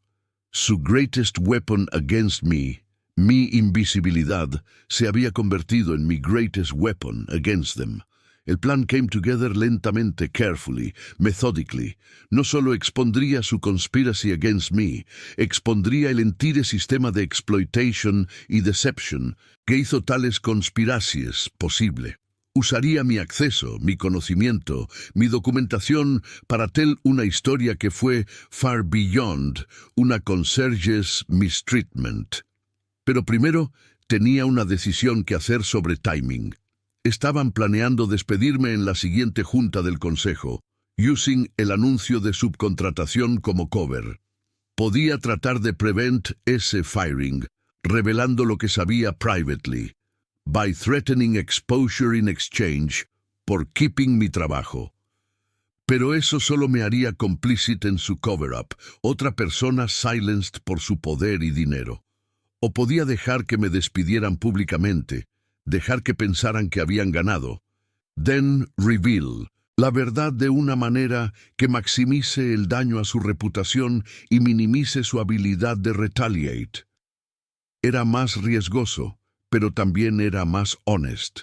Su greatest weapon against me, mi invisibilidad, se había convertido en mi greatest weapon against them. El plan came together lentamente, carefully, methodically. No solo expondría su conspiracy against me, expondría el entire sistema de exploitation y deception que hizo tales conspiracies posible. Usaría mi acceso, mi conocimiento, mi documentación para tell una historia que fue far beyond una concierge's mistreatment. Pero primero tenía una decisión que hacer sobre timing. Estaban planeando despedirme en la siguiente junta del consejo, using el anuncio de subcontratación como cover. Podía tratar de prevent ese firing, revelando lo que sabía privately, by threatening exposure in exchange, por keeping mi trabajo. Pero eso solo me haría complicit en su cover-up, otra persona silenced por su poder y dinero. O podía dejar que me despidieran públicamente, dejar que pensaran que habían ganado. Then reveal la verdad de una manera que maximice el daño a su reputación y minimice su habilidad de retaliate. Era más riesgoso, pero también era más honest.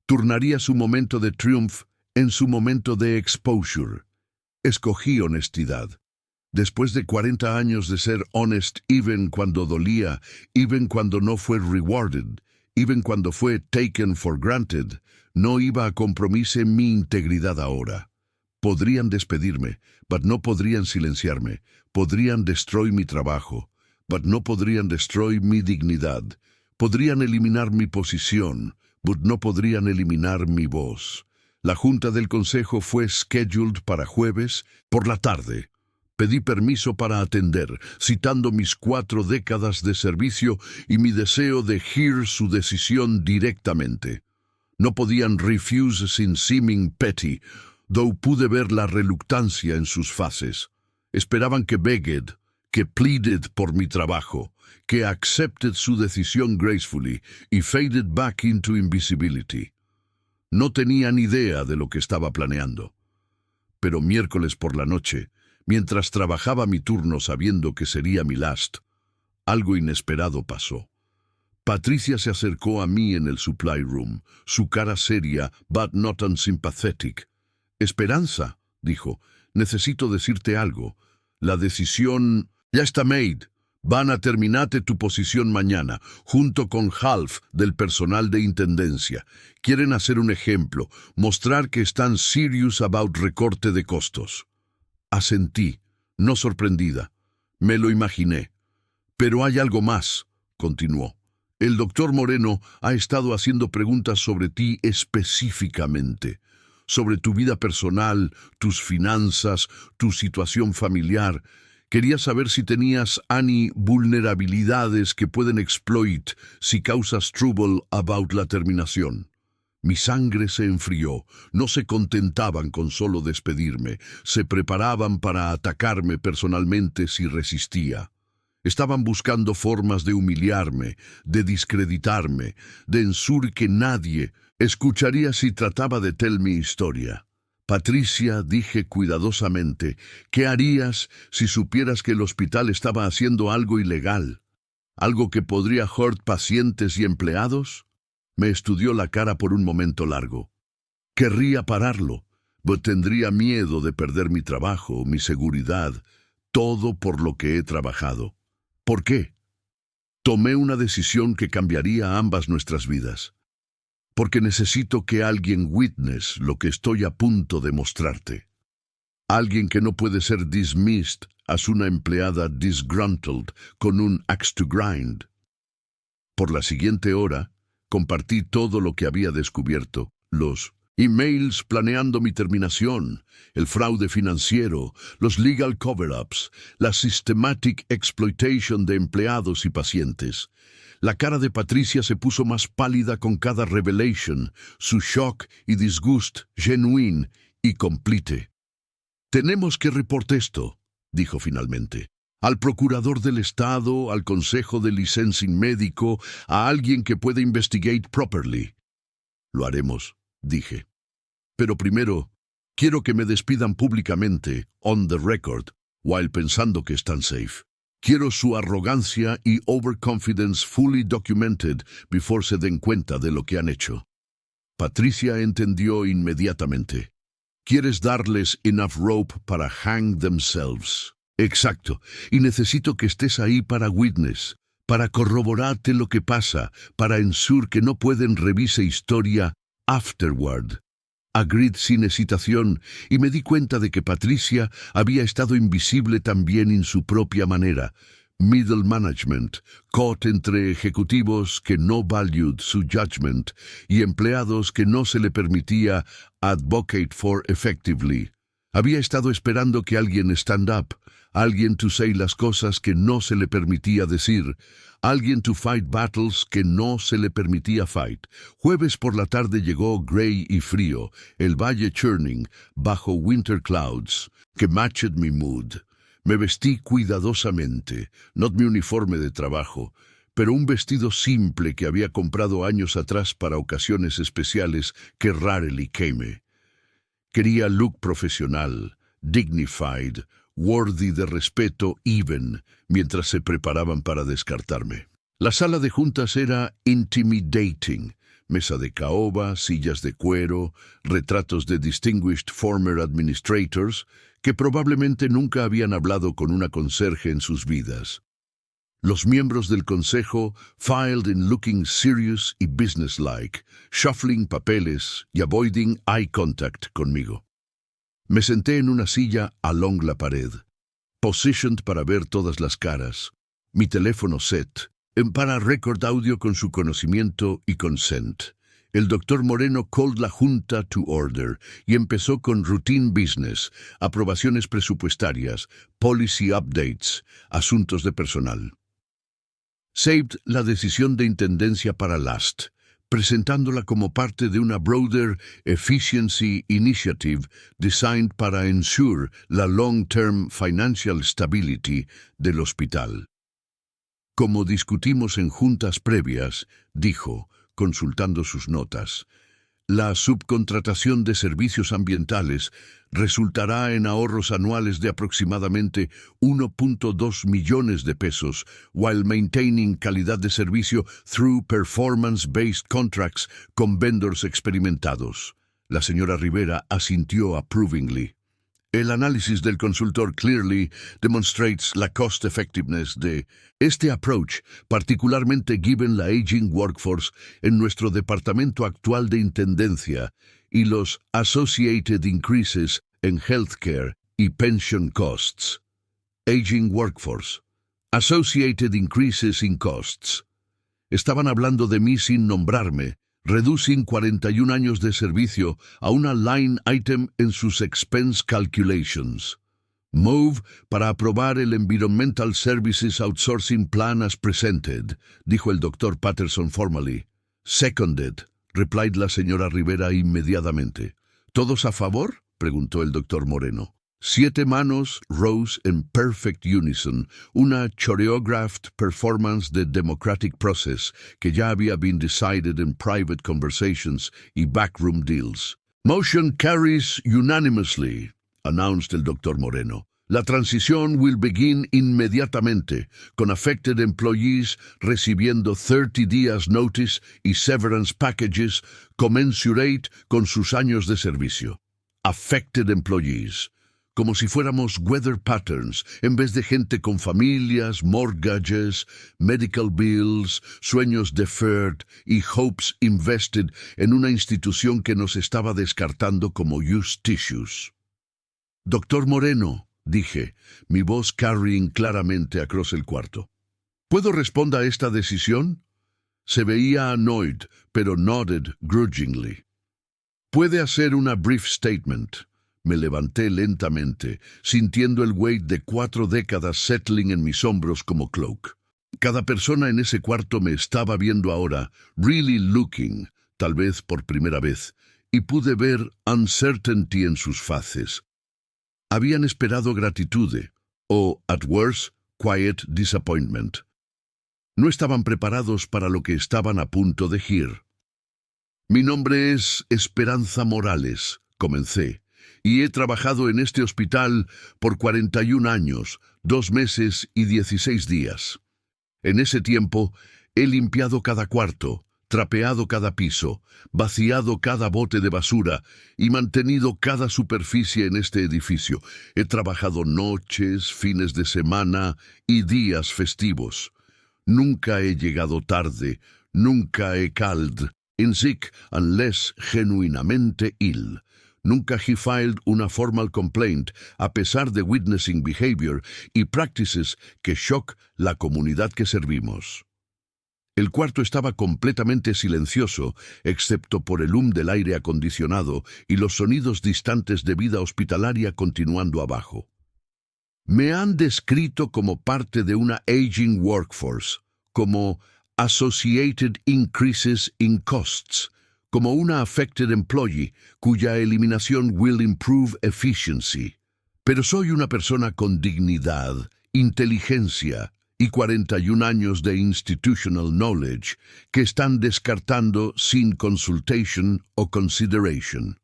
Turnaría su momento de triumph en su momento de exposure. Escogí honestidad. Después de 40 años de ser honest, even cuando dolía, even cuando no fue rewarded, even cuando fue taken for granted, no iba a comprometer mi integridad ahora. Podrían despedirme, but no podrían silenciarme. Podrían destroy mi trabajo, but no podrían destroy mi dignidad. Podrían eliminar mi posición, but no podrían eliminar mi voz. La junta del consejo fue scheduled para jueves por la tarde. Pedí permiso para atender, citando mis 4 décadas de servicio y mi deseo de hear su decisión directamente. No podían refuse sin seeming petty, though pude ver la reluctancia en sus faces. Esperaban que begged, que pleaded por mi trabajo, que accepted su decisión gracefully y faded back into invisibility. No tenían idea de lo que estaba planeando. Pero miércoles por la noche, mientras trabajaba mi turno sabiendo que sería mi last, algo inesperado pasó. Patricia se acercó a mí en el supply room, su cara seria, but not unsympathetic. «Esperanza», dijo, «necesito decirte algo. La decisión ya está made. Van a terminarte tu posición mañana, junto con half del personal de intendencia. Quieren hacer un ejemplo, mostrar que están serious about recorte de costos». Asentí, no sorprendida. Me lo imaginé. «Pero hay algo más», continuó. «El doctor Moreno ha estado haciendo preguntas sobre ti específicamente, sobre tu vida personal, tus finanzas, tu situación familiar. Quería saber si tenías any vulnerabilidades que pueden exploit si causas trouble about la terminación. Mi sangre se enfrió. No se contentaban con solo despedirme. Se preparaban para atacarme personalmente si resistía. Estaban buscando formas de humillarme, de discreditarme, de ensur que nadie escucharía si trataba de tell mi historia. Patricia, dije cuidadosamente, ¿qué harías si supieras que el hospital estaba haciendo algo ilegal? ¿Algo que podría hurt pacientes y empleados? Me estudió la cara por un momento largo. Querría pararlo, pero tendría miedo de perder mi trabajo, mi seguridad, todo por lo que he trabajado. ¿Por qué? Tomé una decisión que cambiaría ambas nuestras vidas. Porque necesito que alguien witness lo que estoy a punto de mostrarte. Alguien que no puede ser dismissed as una empleada disgruntled con un axe to grind. Por la siguiente hora, compartí todo lo que había descubierto, los emails planeando mi terminación, el fraude financiero, los legal cover-ups, la systematic exploitation de empleados y pacientes. La cara de Patricia se puso más pálida con cada revelation, su shock y disgust genuine y complete. «Tenemos que reportar esto», dijo finalmente. «Al procurador del Estado, al Consejo de Licensing Médico, a alguien que pueda investigate properly». «Lo haremos», dije. «Pero primero, quiero que me despidan públicamente, on the record, while pensando que están safe. Quiero su arrogancia y overconfidence fully documented before se den cuenta de lo que han hecho». Patricia entendió inmediatamente. «¿Quieres darles enough rope para hang themselves?» «Exacto, y necesito que estés ahí para witness, para corroborarte lo que pasa, para ensure que no pueden revise historia afterward». Agreed sin hesitación, y me di cuenta de que Patricia había estado invisible también en su propia manera. Middle management, caught entre ejecutivos que no valued su judgment y empleados que no se le permitía advocate for effectively. Había estado esperando que alguien stand up, alguien to say las cosas que no se le permitía decir, alguien to fight battles que no se le permitía fight. Jueves por la tarde llegó gray y frío, el valle churning, bajo winter clouds, que matched mi mood. Me vestí cuidadosamente, not mi uniforme de trabajo, pero un vestido simple que había comprado años atrás para ocasiones especiales que rarely came. Quería look profesional, dignified, worthy de respeto even, mientras se preparaban para descartarme. La sala de juntas era intimidating. Mesa de caoba, sillas de cuero, retratos de distinguished former administrators que probablemente nunca habían hablado con una conserje en sus vidas. Los miembros del consejo filed in looking serious y businesslike, shuffling papeles y avoiding eye contact conmigo. Me senté en una silla along la pared, positioned para ver todas las caras, mi teléfono set, para record audio con su conocimiento y consent. El doctor Moreno called la junta to order y empezó con routine business, aprobaciones presupuestarias, policy updates, asuntos de personal. Saved la decisión de intendencia para last, presentándola como parte de una broader efficiency initiative designed para ensure la long-term financial stability del hospital. Como discutimos en juntas previas, dijo, consultando sus notas, la subcontratación de servicios ambientales resultará en ahorros anuales de aproximadamente 1.2 millones de pesos, while maintaining calidad de servicio through performance-based contracts con vendors experimentados. La señora Rivera asintió approvingly. El análisis del consultor clearly demonstrates la cost effectiveness de este approach, particularmente given la aging workforce en nuestro departamento actual de intendencia y los associated increases en healthcare y pension costs. Aging workforce. Associated increases in costs. Estaban hablando de mí sin nombrarme, reducing 41 años de servicio a una line item en sus expense calculations. Move para aprobar el Environmental Services Outsourcing Plan as presented, dijo el doctor Patterson formally. Seconded, replied la señora Rivera inmediatamente. ¿Todos a favor?, preguntó el doctor Moreno. 7 manos rose en perfect unison, una choreographed performance de democratic process que ya había been decided in private conversations y backroom deals. Motion carries unanimously, announced el doctor Moreno. La transición will begin inmediatamente, con affected employees recibiendo 30 días notice y severance packages commensurate con sus años de servicio. Affected employees, como si fuéramos weather patterns, en vez de gente con familias, mortgages, medical bills, sueños deferred y hopes invested en una institución que nos estaba descartando como used tissues. Doctor Moreno, dije, mi voz carrying claramente across el cuarto. ¿Puedo responder a esta decisión? Se veía annoyed, pero nodded grudgingly. Puede hacer una brief statement. Me levanté lentamente, sintiendo el weight de 4 décadas settling en mis hombros como cloak. Cada persona en ese cuarto me estaba viendo ahora, really looking, tal vez por primera vez, y pude ver uncertainty en sus faces. Habían esperado gratitud, o, at worst, quiet disappointment. No estaban preparados para lo que estaban a punto de hear. Mi nombre es Esperanza Morales, comencé, y he trabajado en este hospital por 41 años, 2 meses y 16 días. En ese tiempo, he limpiado cada cuarto, trapeado cada piso, vaciado cada bote de basura y mantenido cada superficie en este edificio. He trabajado noches, fines de semana y días festivos. Nunca he llegado tarde, nunca he called in sick unless genuinamente ill. Nunca he filed una formal complaint a pesar de witnessing behavior y practices que shock la comunidad que servimos. El cuarto estaba completamente silencioso, excepto por el hum del aire acondicionado y los sonidos distantes de vida hospitalaria continuando abajo. Me han descrito como parte de una aging workforce, como associated increases in costs, como una affected employee cuya eliminación will improve efficiency. Pero soy una persona con dignidad, inteligencia y 41 años de institutional knowledge que están descartando sin consultation o consideration.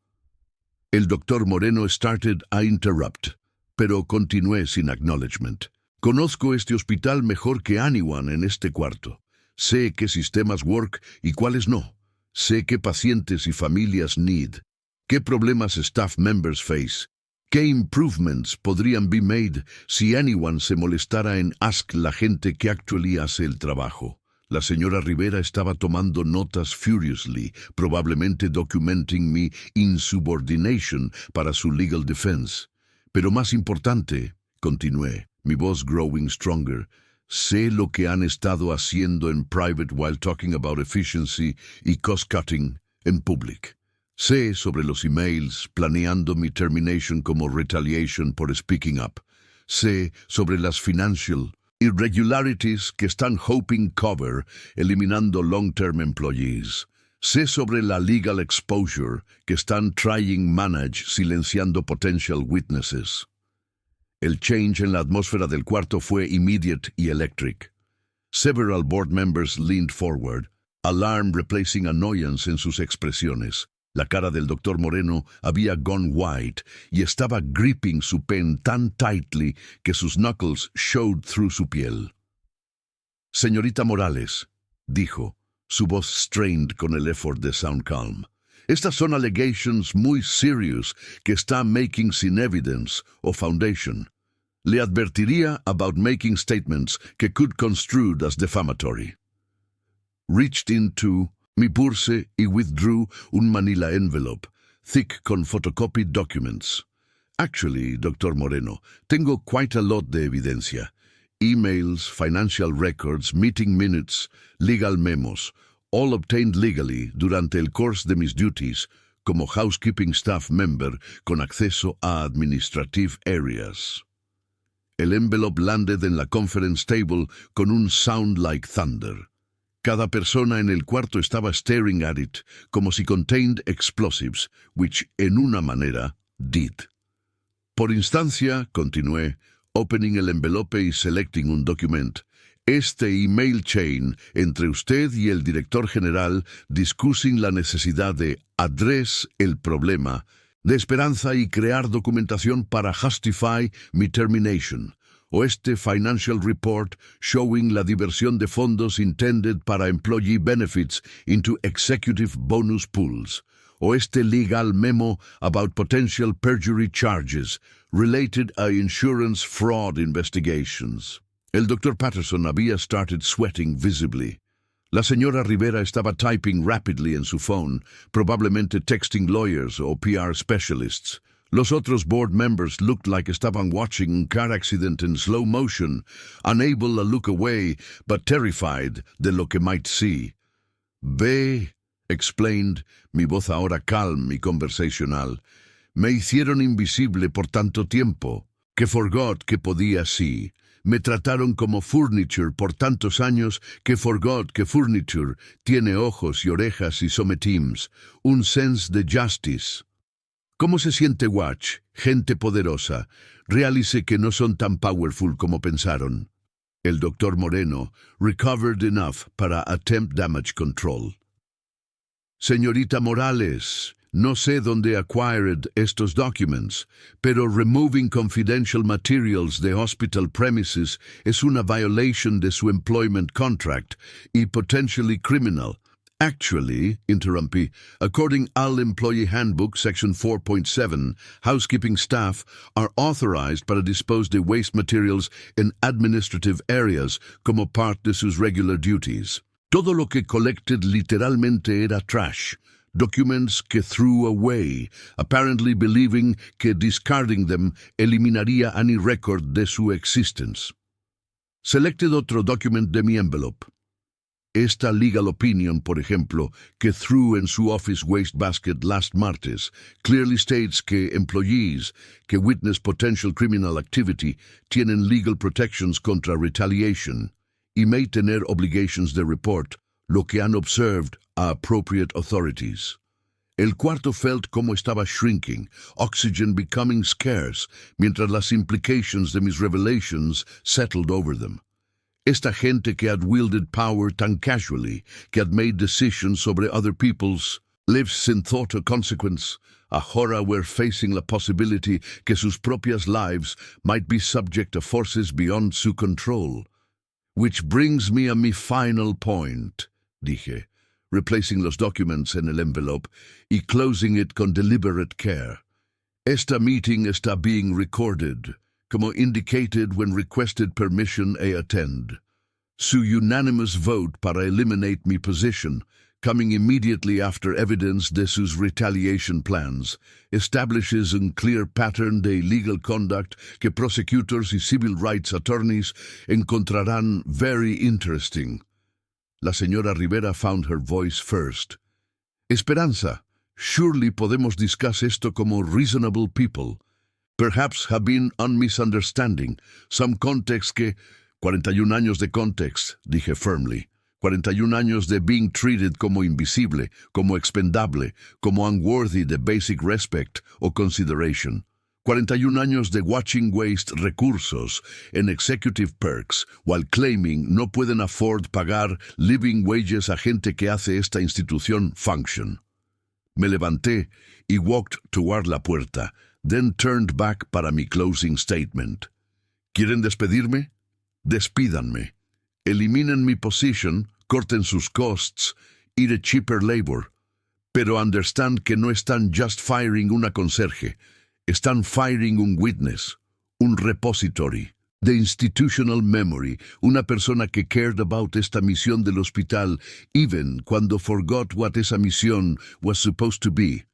El doctor Moreno started a interrupt, pero continué sin acknowledgement. Conozco este hospital mejor que anyone en este cuarto. Sé qué sistemas work y cuáles no. Sé qué pacientes y familias need. Qué problemas staff members face. ¿Qué improvements podrían be made si anyone se molestara en ask la gente que actually hace el trabajo? La señora Rivera estaba tomando notas furiously, probablemente documenting mi insubordination para su legal defense. Pero más importante, continué, mi voz growing stronger, sé lo que han estado haciendo en private while talking about efficiency y cost-cutting en public. Sé sobre los emails planeando mi termination como retaliation por speaking up. Sé sobre las financial irregularities que están hoping cover, eliminando long-term employees. Sé sobre la legal exposure que están trying manage, silenciando potential witnesses. El change en la atmósfera del cuarto fue immediate y electric. Several board members leaned forward, alarm replacing annoyance en sus expresiones. La cara del doctor Moreno había gone white y estaba gripping su pen tan tightly que sus knuckles showed through su piel. Señorita Morales, dijo, su voz strained con el effort de sound calm. Estas son allegations muy serious que está making sin evidence o foundation. Le advertiría about making statements que could construed as defamatory. Reached into mi purse y withdrew un manila envelope, thick con photocopied documents. Actually, Dr. Moreno, tengo quite a lot de evidencia. Emails, financial records, meeting minutes, legal memos, all obtained legally durante el course de mis duties como housekeeping staff member con acceso a administrative areas. El envelope landed en la conference table con un sound like thunder. Cada persona en el cuarto estaba staring at it, como si contained explosives, which, en una manera, did. Por instancia, continué, opening el envelope y selecting un document, este email chain entre usted y el director general discussing la necesidad de address el problema, de esperanza y crear documentación para justify mi termination, o este financial report showing la diversión de fondos intended para employee benefits into executive bonus pools, o este legal memo about potential perjury charges related a insurance fraud investigations. El Dr. Patterson había started sweating visibly. La señora Rivera estaba typing rapidly en su phone, probablemente texting lawyers o PR specialists. Los otros board members looked like estaban watching un car accident in slow motion, unable to look away, but terrified de lo que might see. Ve, explained, mi voz ahora calm y conversacional. Me hicieron invisible por tanto tiempo, que forgot que podía see. Me trataron como furniture por tantos años que forgot que furniture tiene ojos y orejas y sometims, un sense de justice. ¿Cómo se siente Watch, gente poderosa? Realice que no son tan powerful como pensaron. El doctor Moreno recovered enough para attempt damage control. Señorita Morales, no sé dónde acquired estos documents, pero removing confidential materials de hospital premises es una violation de su employment contract y potentially criminal. Actually, interrumpí, according al Employee Handbook, Section 4.7, housekeeping staff are authorized para dispose de waste materials en administrative areas como part de sus regular duties. Todo lo que collected literalmente era trash, documents que threw away, apparently believing que discarding them eliminaría any record de su existence. Selected otro document de mi envelope. Esta legal opinion, por ejemplo, que threw en su office wastebasket last martes, clearly states que employees que witness potential criminal activity tienen legal protections contra retaliation y may tener obligations de report lo que han observed a appropriate authorities. El cuarto felt como estaba shrinking, oxygen becoming scarce, mientras las implications de mis revelations settled over them. Esta gente que had wielded power tan casually, que had made decisions sobre other people's lives sin thought or consequence, ahora were facing la possibility que sus propias lives might be subject to forces beyond su control. Which brings me a mi final point, dije, replacing los documents en el envelope y closing it con deliberate care. Esta meeting está being recorded, como indicated when requested permission a attend. Su unanimous vote para eliminate mi position, coming immediately after evidence de sus retaliation plans, establishes un clear pattern de illegal conduct que prosecutors y civil rights attorneys encontrarán very interesting. La señora Rivera found her voice first. Esperanza, surely podemos discuss esto como reasonable people. Perhaps have been un misunderstanding, some context que... 41 años de context, dije firmly. 41 años de being treated como invisible, como expendable, como unworthy de basic respect o consideration. 41 años de watching waste recursos en executive perks, while claiming no pueden afford pagar living wages a gente que hace esta institución function. Me levanté y walked toward la puerta, then turned back para mi closing statement. ¿Quieren despedirme? Despídanme. Eliminen mi position, corten sus costs, y de cheaper labor. Pero understand que no están just firing una conserje, están firing un witness, un repository, de institutional memory, una persona que cared about esta misión del hospital, even cuando forgot what esa misión was supposed to be.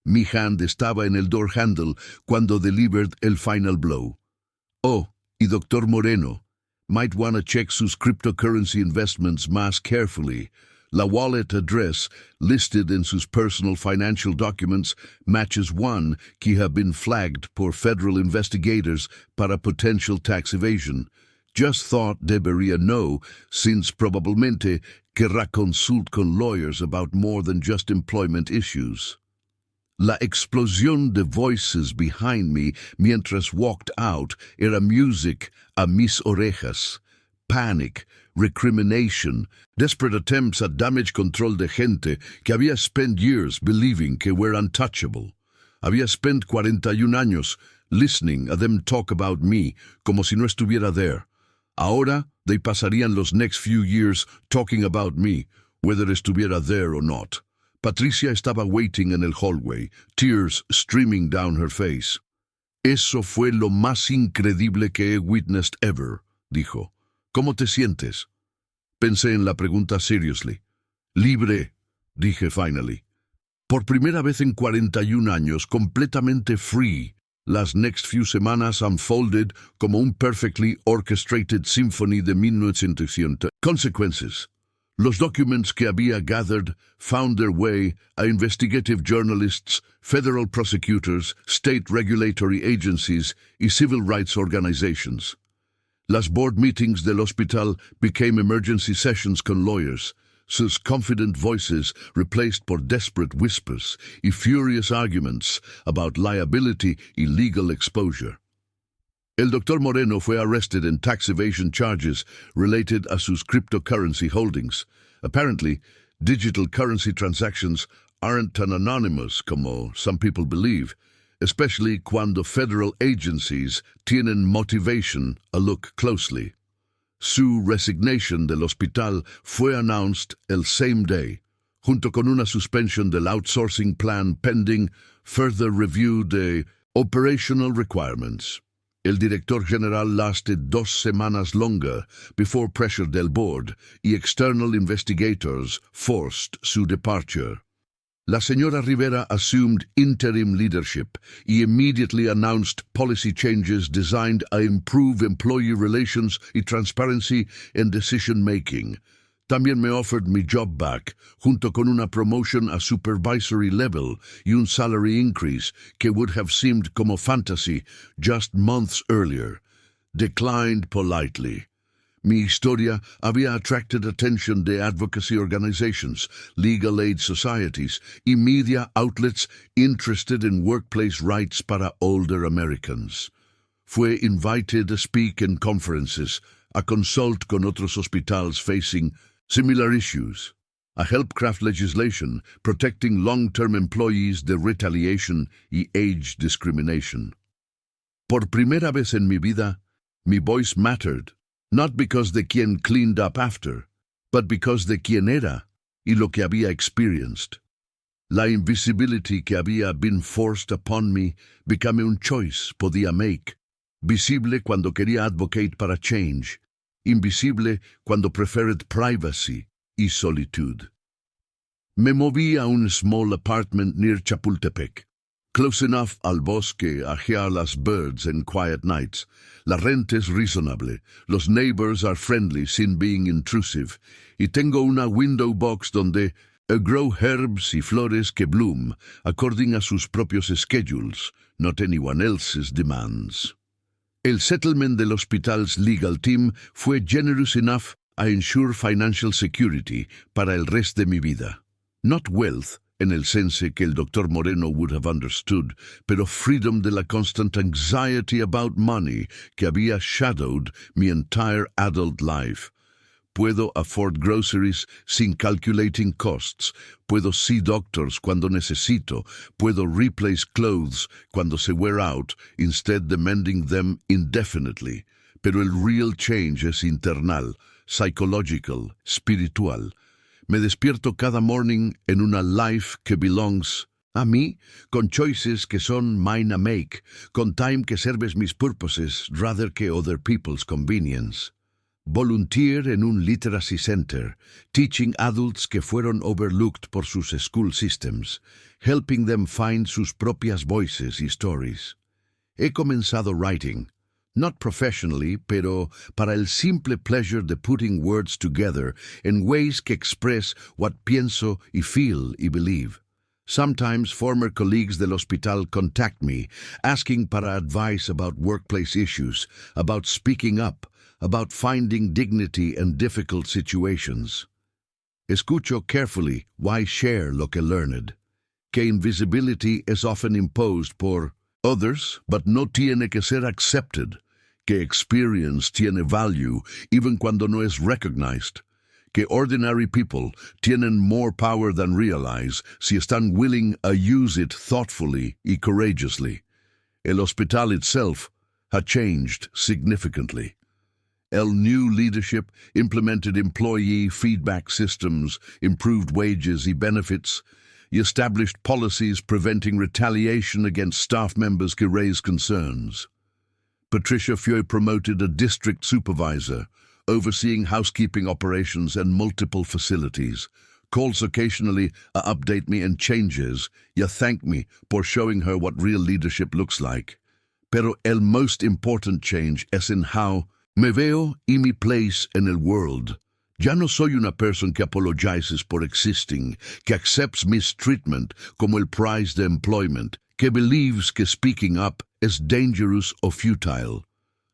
Mi hand estaba en el door handle cuando delivered el final blow. Oh, y Dr. Moreno, might wanna check sus cryptocurrency investments más carefully. La wallet address listed in sus personal financial documents matches one que have been flagged por federal investigators para potential tax evasion. Just thought debería know, since probablemente querrá consult con lawyers about more than just employment issues. La explosión de voices behind me mientras walked out era music a mis orejas. Panic, recrimination, desperate attempts at damage control de gente que había spent years believing que were untouchable. Había spent 41 años listening a them talk about me como si no estuviera there. Ahora, they pasarían los next few years talking about me, whether estuviera there or not. Patricia estaba waiting en el hallway, tears streaming down her face. Eso fue lo más increíble que he witnessed ever, dijo. ¿Cómo te sientes? Pensé en la pregunta seriously. Libre, dije finally. Por primera vez en 41 años, completamente free. Las next few semanas unfolded como un perfectly orchestrated symphony de 1980. Consequences. Los documents que había gathered found their way a investigative journalists, federal prosecutors, state regulatory agencies y civil rights organizations. Las board meetings del hospital became emergency sessions con lawyers, sus confident voices replaced por desperate whispers y furious arguments about liability y legal exposure. El Dr. Moreno fue arrested in tax evasion charges related a sus cryptocurrency holdings. Apparently, digital currency transactions aren't tan anonymous como some people believe, especially cuando federal agencies tienen motivation a look closely. Su resignation del hospital fue announced el same day, junto con una suspension del outsourcing plan pending further review de operational requirements. El director general lasted 2 semanas longer before pressure del board y external investigators forced su departure. La señora Rivera assumed interim leadership y immediately announced policy changes designed to improve employee relations y transparency in decision-making. También me offered mi job back, junto con una promotion a supervisory level y un salary increase que would have seemed como fantasy just months earlier. Declined politely. Mi historia había attracted attention de advocacy organizations, legal aid societies y media outlets interested in workplace rights para older Americans. Fue invited to speak in conferences, a consult con otros hospitals facing similar issues, a help craft legislation protecting long-term employees de retaliation y age discrimination. Por primera vez en mi vida, mi voice mattered. Not because de quien cleaned up after, but because de quien era y lo que había experienced. La invisibility que había been forced upon me became un choice podía make, visible cuando quería advocate para change, invisible cuando preferred privacy y solitude. Me moví a un small apartment near Chapultepec, close enough al bosque a hear las birds in quiet nights. La rent es reasonable, los neighbors are friendly sin being intrusive, y tengo una window box donde grow herbs y flores que bloom according a sus propios schedules, not anyone else's demands. El settlement del hospital's legal team fue generous enough a ensure financial security para el resto de mi vida. Not wealth, en el sense que el Dr. Moreno would have understood, pero freedom de la constant anxiety about money que había shadowed mi entire adult life. Puedo afford groceries sin calculating costs. Puedo see doctors cuando necesito. Puedo replace clothes cuando se wear out instead de mending them indefinitely. Pero el real change es internal, psychological, spiritual. Me despierto cada morning en una life que belongs a mí, con choices que son mine to make, con time que serves mis purposes rather que other people's convenience. Volunteer en un literacy center, teaching adults que fueron overlooked por sus school systems, helping them find sus propias voices y stories. He comenzado writing, not professionally, pero para el simple pleasure de putting words together in ways que express what pienso y feel y believe. Sometimes former colleagues del hospital contact me, asking para advice about workplace issues, about speaking up, about finding dignity in difficult situations. Escucho carefully why share lo que learned. Que invisibility is often imposed por others, but no tiene que ser accepted. Que experience tiene value even cuando no es recognized. Que ordinary people tienen more power than realize si están willing to use it thoughtfully y courageously. El hospital itself had changed significantly. El new leadership implemented employee feedback systems, improved wages y benefits, y established policies preventing retaliation against staff members que raise concerns. Patricia fue promoted a district supervisor, overseeing housekeeping operations and multiple facilities. Calls occasionally to update me and changes, y thank me por showing her what real leadership looks like. Pero el most important change es en how me veo y mi place en el world. Ya no soy una person que apologizes por existing, que accepts mistreatment como el price de employment, que believes que speaking up is dangerous or futile.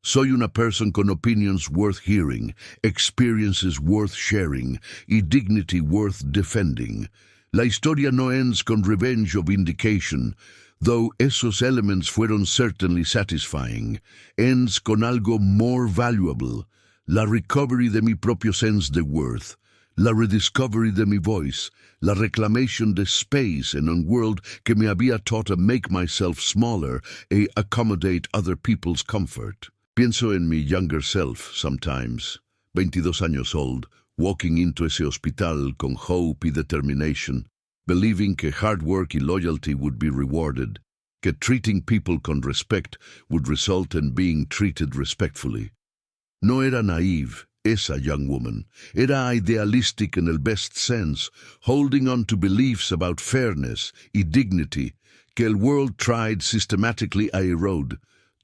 Soy una person con opinions worth hearing, experiences worth sharing, y dignity worth defending. La historia no ends con revenge or vindication, though esos elements fueron certainly satisfying. Ends con algo more valuable, la recovery de mi propio sense de worth, la rediscovery de mi voice, la reclamation de space in a world que me había taught to make myself smaller e accommodate other people's comfort. Pienso en mi younger self sometimes, 22 años old, walking into ese hospital con hope y determination, believing que hard work y loyalty would be rewarded, que treating people con respect would result in being treated respectfully. No era naive, esa young woman. Era idealistic in el best sense, holding on to beliefs about fairness y dignity que el world tried systematically a erode.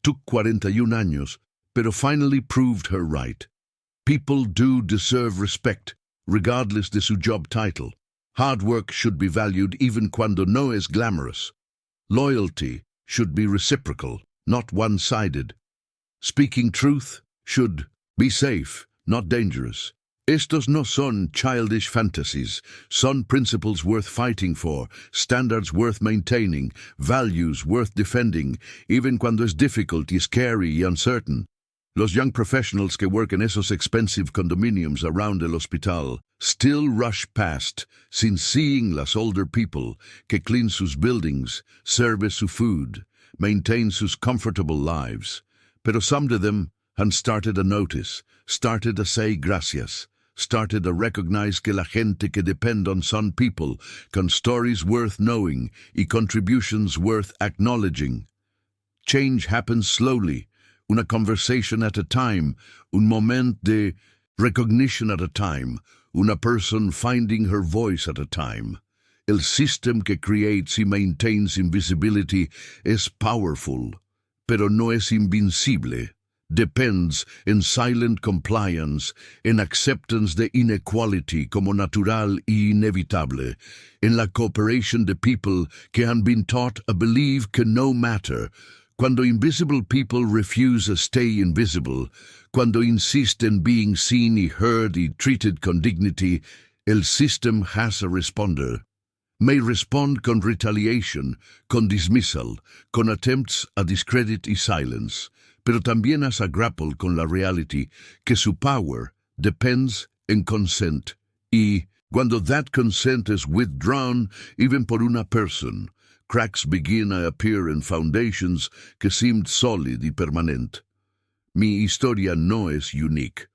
Took 41 años, pero finally proved her right. People do deserve respect, regardless de su job title. Hard work should be valued even cuando no es glamorous. Loyalty should be reciprocal, not one-sided. Speaking truth should be safe, not dangerous. Estos no son childish fantasies, son principles worth fighting for, standards worth maintaining, values worth defending, even cuando es difficult y scary y uncertain. Los young professionals que work in esos expensive condominiums around el hospital still rush past, sin seeing las older people que clean sus buildings, serve su food, maintain sus comfortable lives. Pero some of them han started to notice, started to say gracias, started to recognize que la gente que depend on son people, con stories worth knowing y contributions worth acknowledging. Change happens slowly, una conversation at a time, un moment de recognition at a time, una person finding her voice at a time. El system que creates y maintains invisibility es powerful, pero no es invincible. Depends in silent compliance, en acceptance de inequality como natural y inevitable, en la cooperation de people que han been taught a believe que no matter, cuando invisible people refuse to stay invisible, cuando insist in being seen y heard y treated con dignity, el system has a responder. May respond con retaliation, con dismissal, con attempts a discredit y silence, pero también has a grapple con la reality que su power depends en consent, y cuando that consent is withdrawn, even por una person, cracks begin to appear in foundations que seemed solid y permanent. Mi historia no es unique.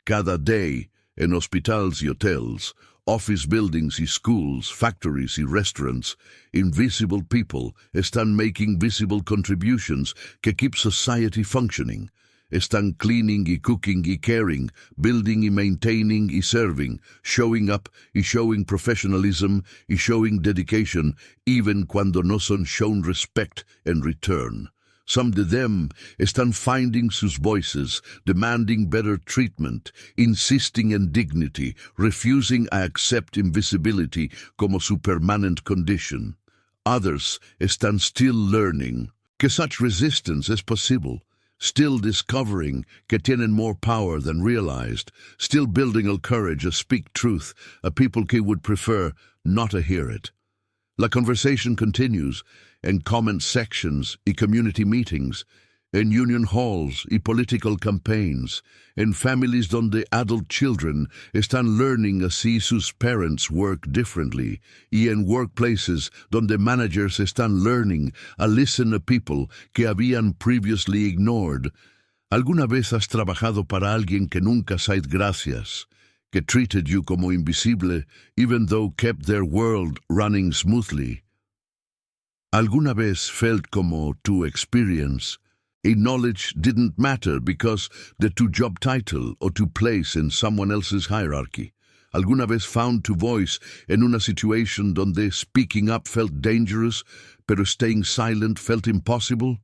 Cada day, en hospitals y hotels, office buildings y schools, factories y restaurants, invisible people están making visible contributions que keep society functioning. Están cleaning y cooking y caring, building y maintaining y serving, showing up y showing professionalism y showing dedication, even cuando no son shown respect in return. Some de them están finding sus voices, demanding better treatment, insisting in dignity, refusing to accept invisibility como su permanent condition. Others están still learning que such resistance is possible, still discovering que tienen more power than realized, still building a courage to speak truth, a people que would prefer not to hear it. La conversation continues in comment sections y community meetings, in union halls y political campaigns, in families donde adult children están learning to see sus parents work differently, y en workplaces donde managers están learning a listen to people que habían previously ignored. ¿Alguna vez has trabajado para alguien que nunca said gracias, que treated you como invisible, even though kept their world running smoothly? ¿Alguna vez felt como tu experience a knowledge didn't matter because the to job title or to place in someone else's hierarchy? ¿Alguna vez found tu voice en una situation donde speaking up felt dangerous, pero staying silent felt impossible?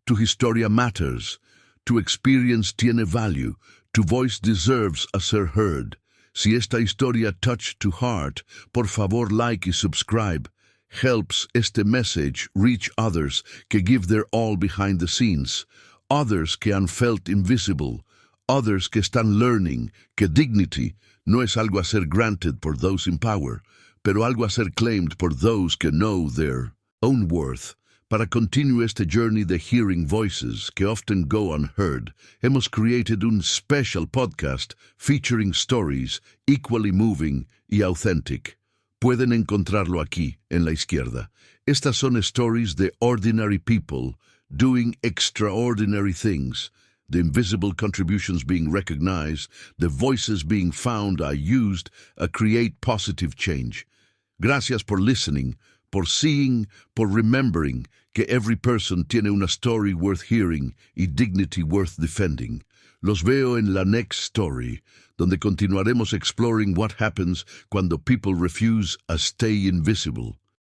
Tu historia matters. Tu experience tiene value. Tu voice deserves a ser heard. Si esta historia touched tu heart, por favor like y subscribe. Helps este message reach others que give their all behind the scenes, others que han felt invisible, others que están learning que dignity no es algo a ser granted por those in power, pero algo a ser claimed por those que know their own worth. Para continue este journey de hearing voices que often go unheard, hemos created un special podcast featuring stories equally moving y authentic. Pueden encontrarlo aquí, en la izquierda. Estas son stories de ordinary people doing extraordinary things, the invisible contributions being recognized, the voices being found are used to create positive change. Gracias por listening, por seeing, por remembering que every person tiene una story worth hearing y dignity worth defending. Los veo en la next story, donde continuaremos exploring what happens cuando people refuse to stay invisible.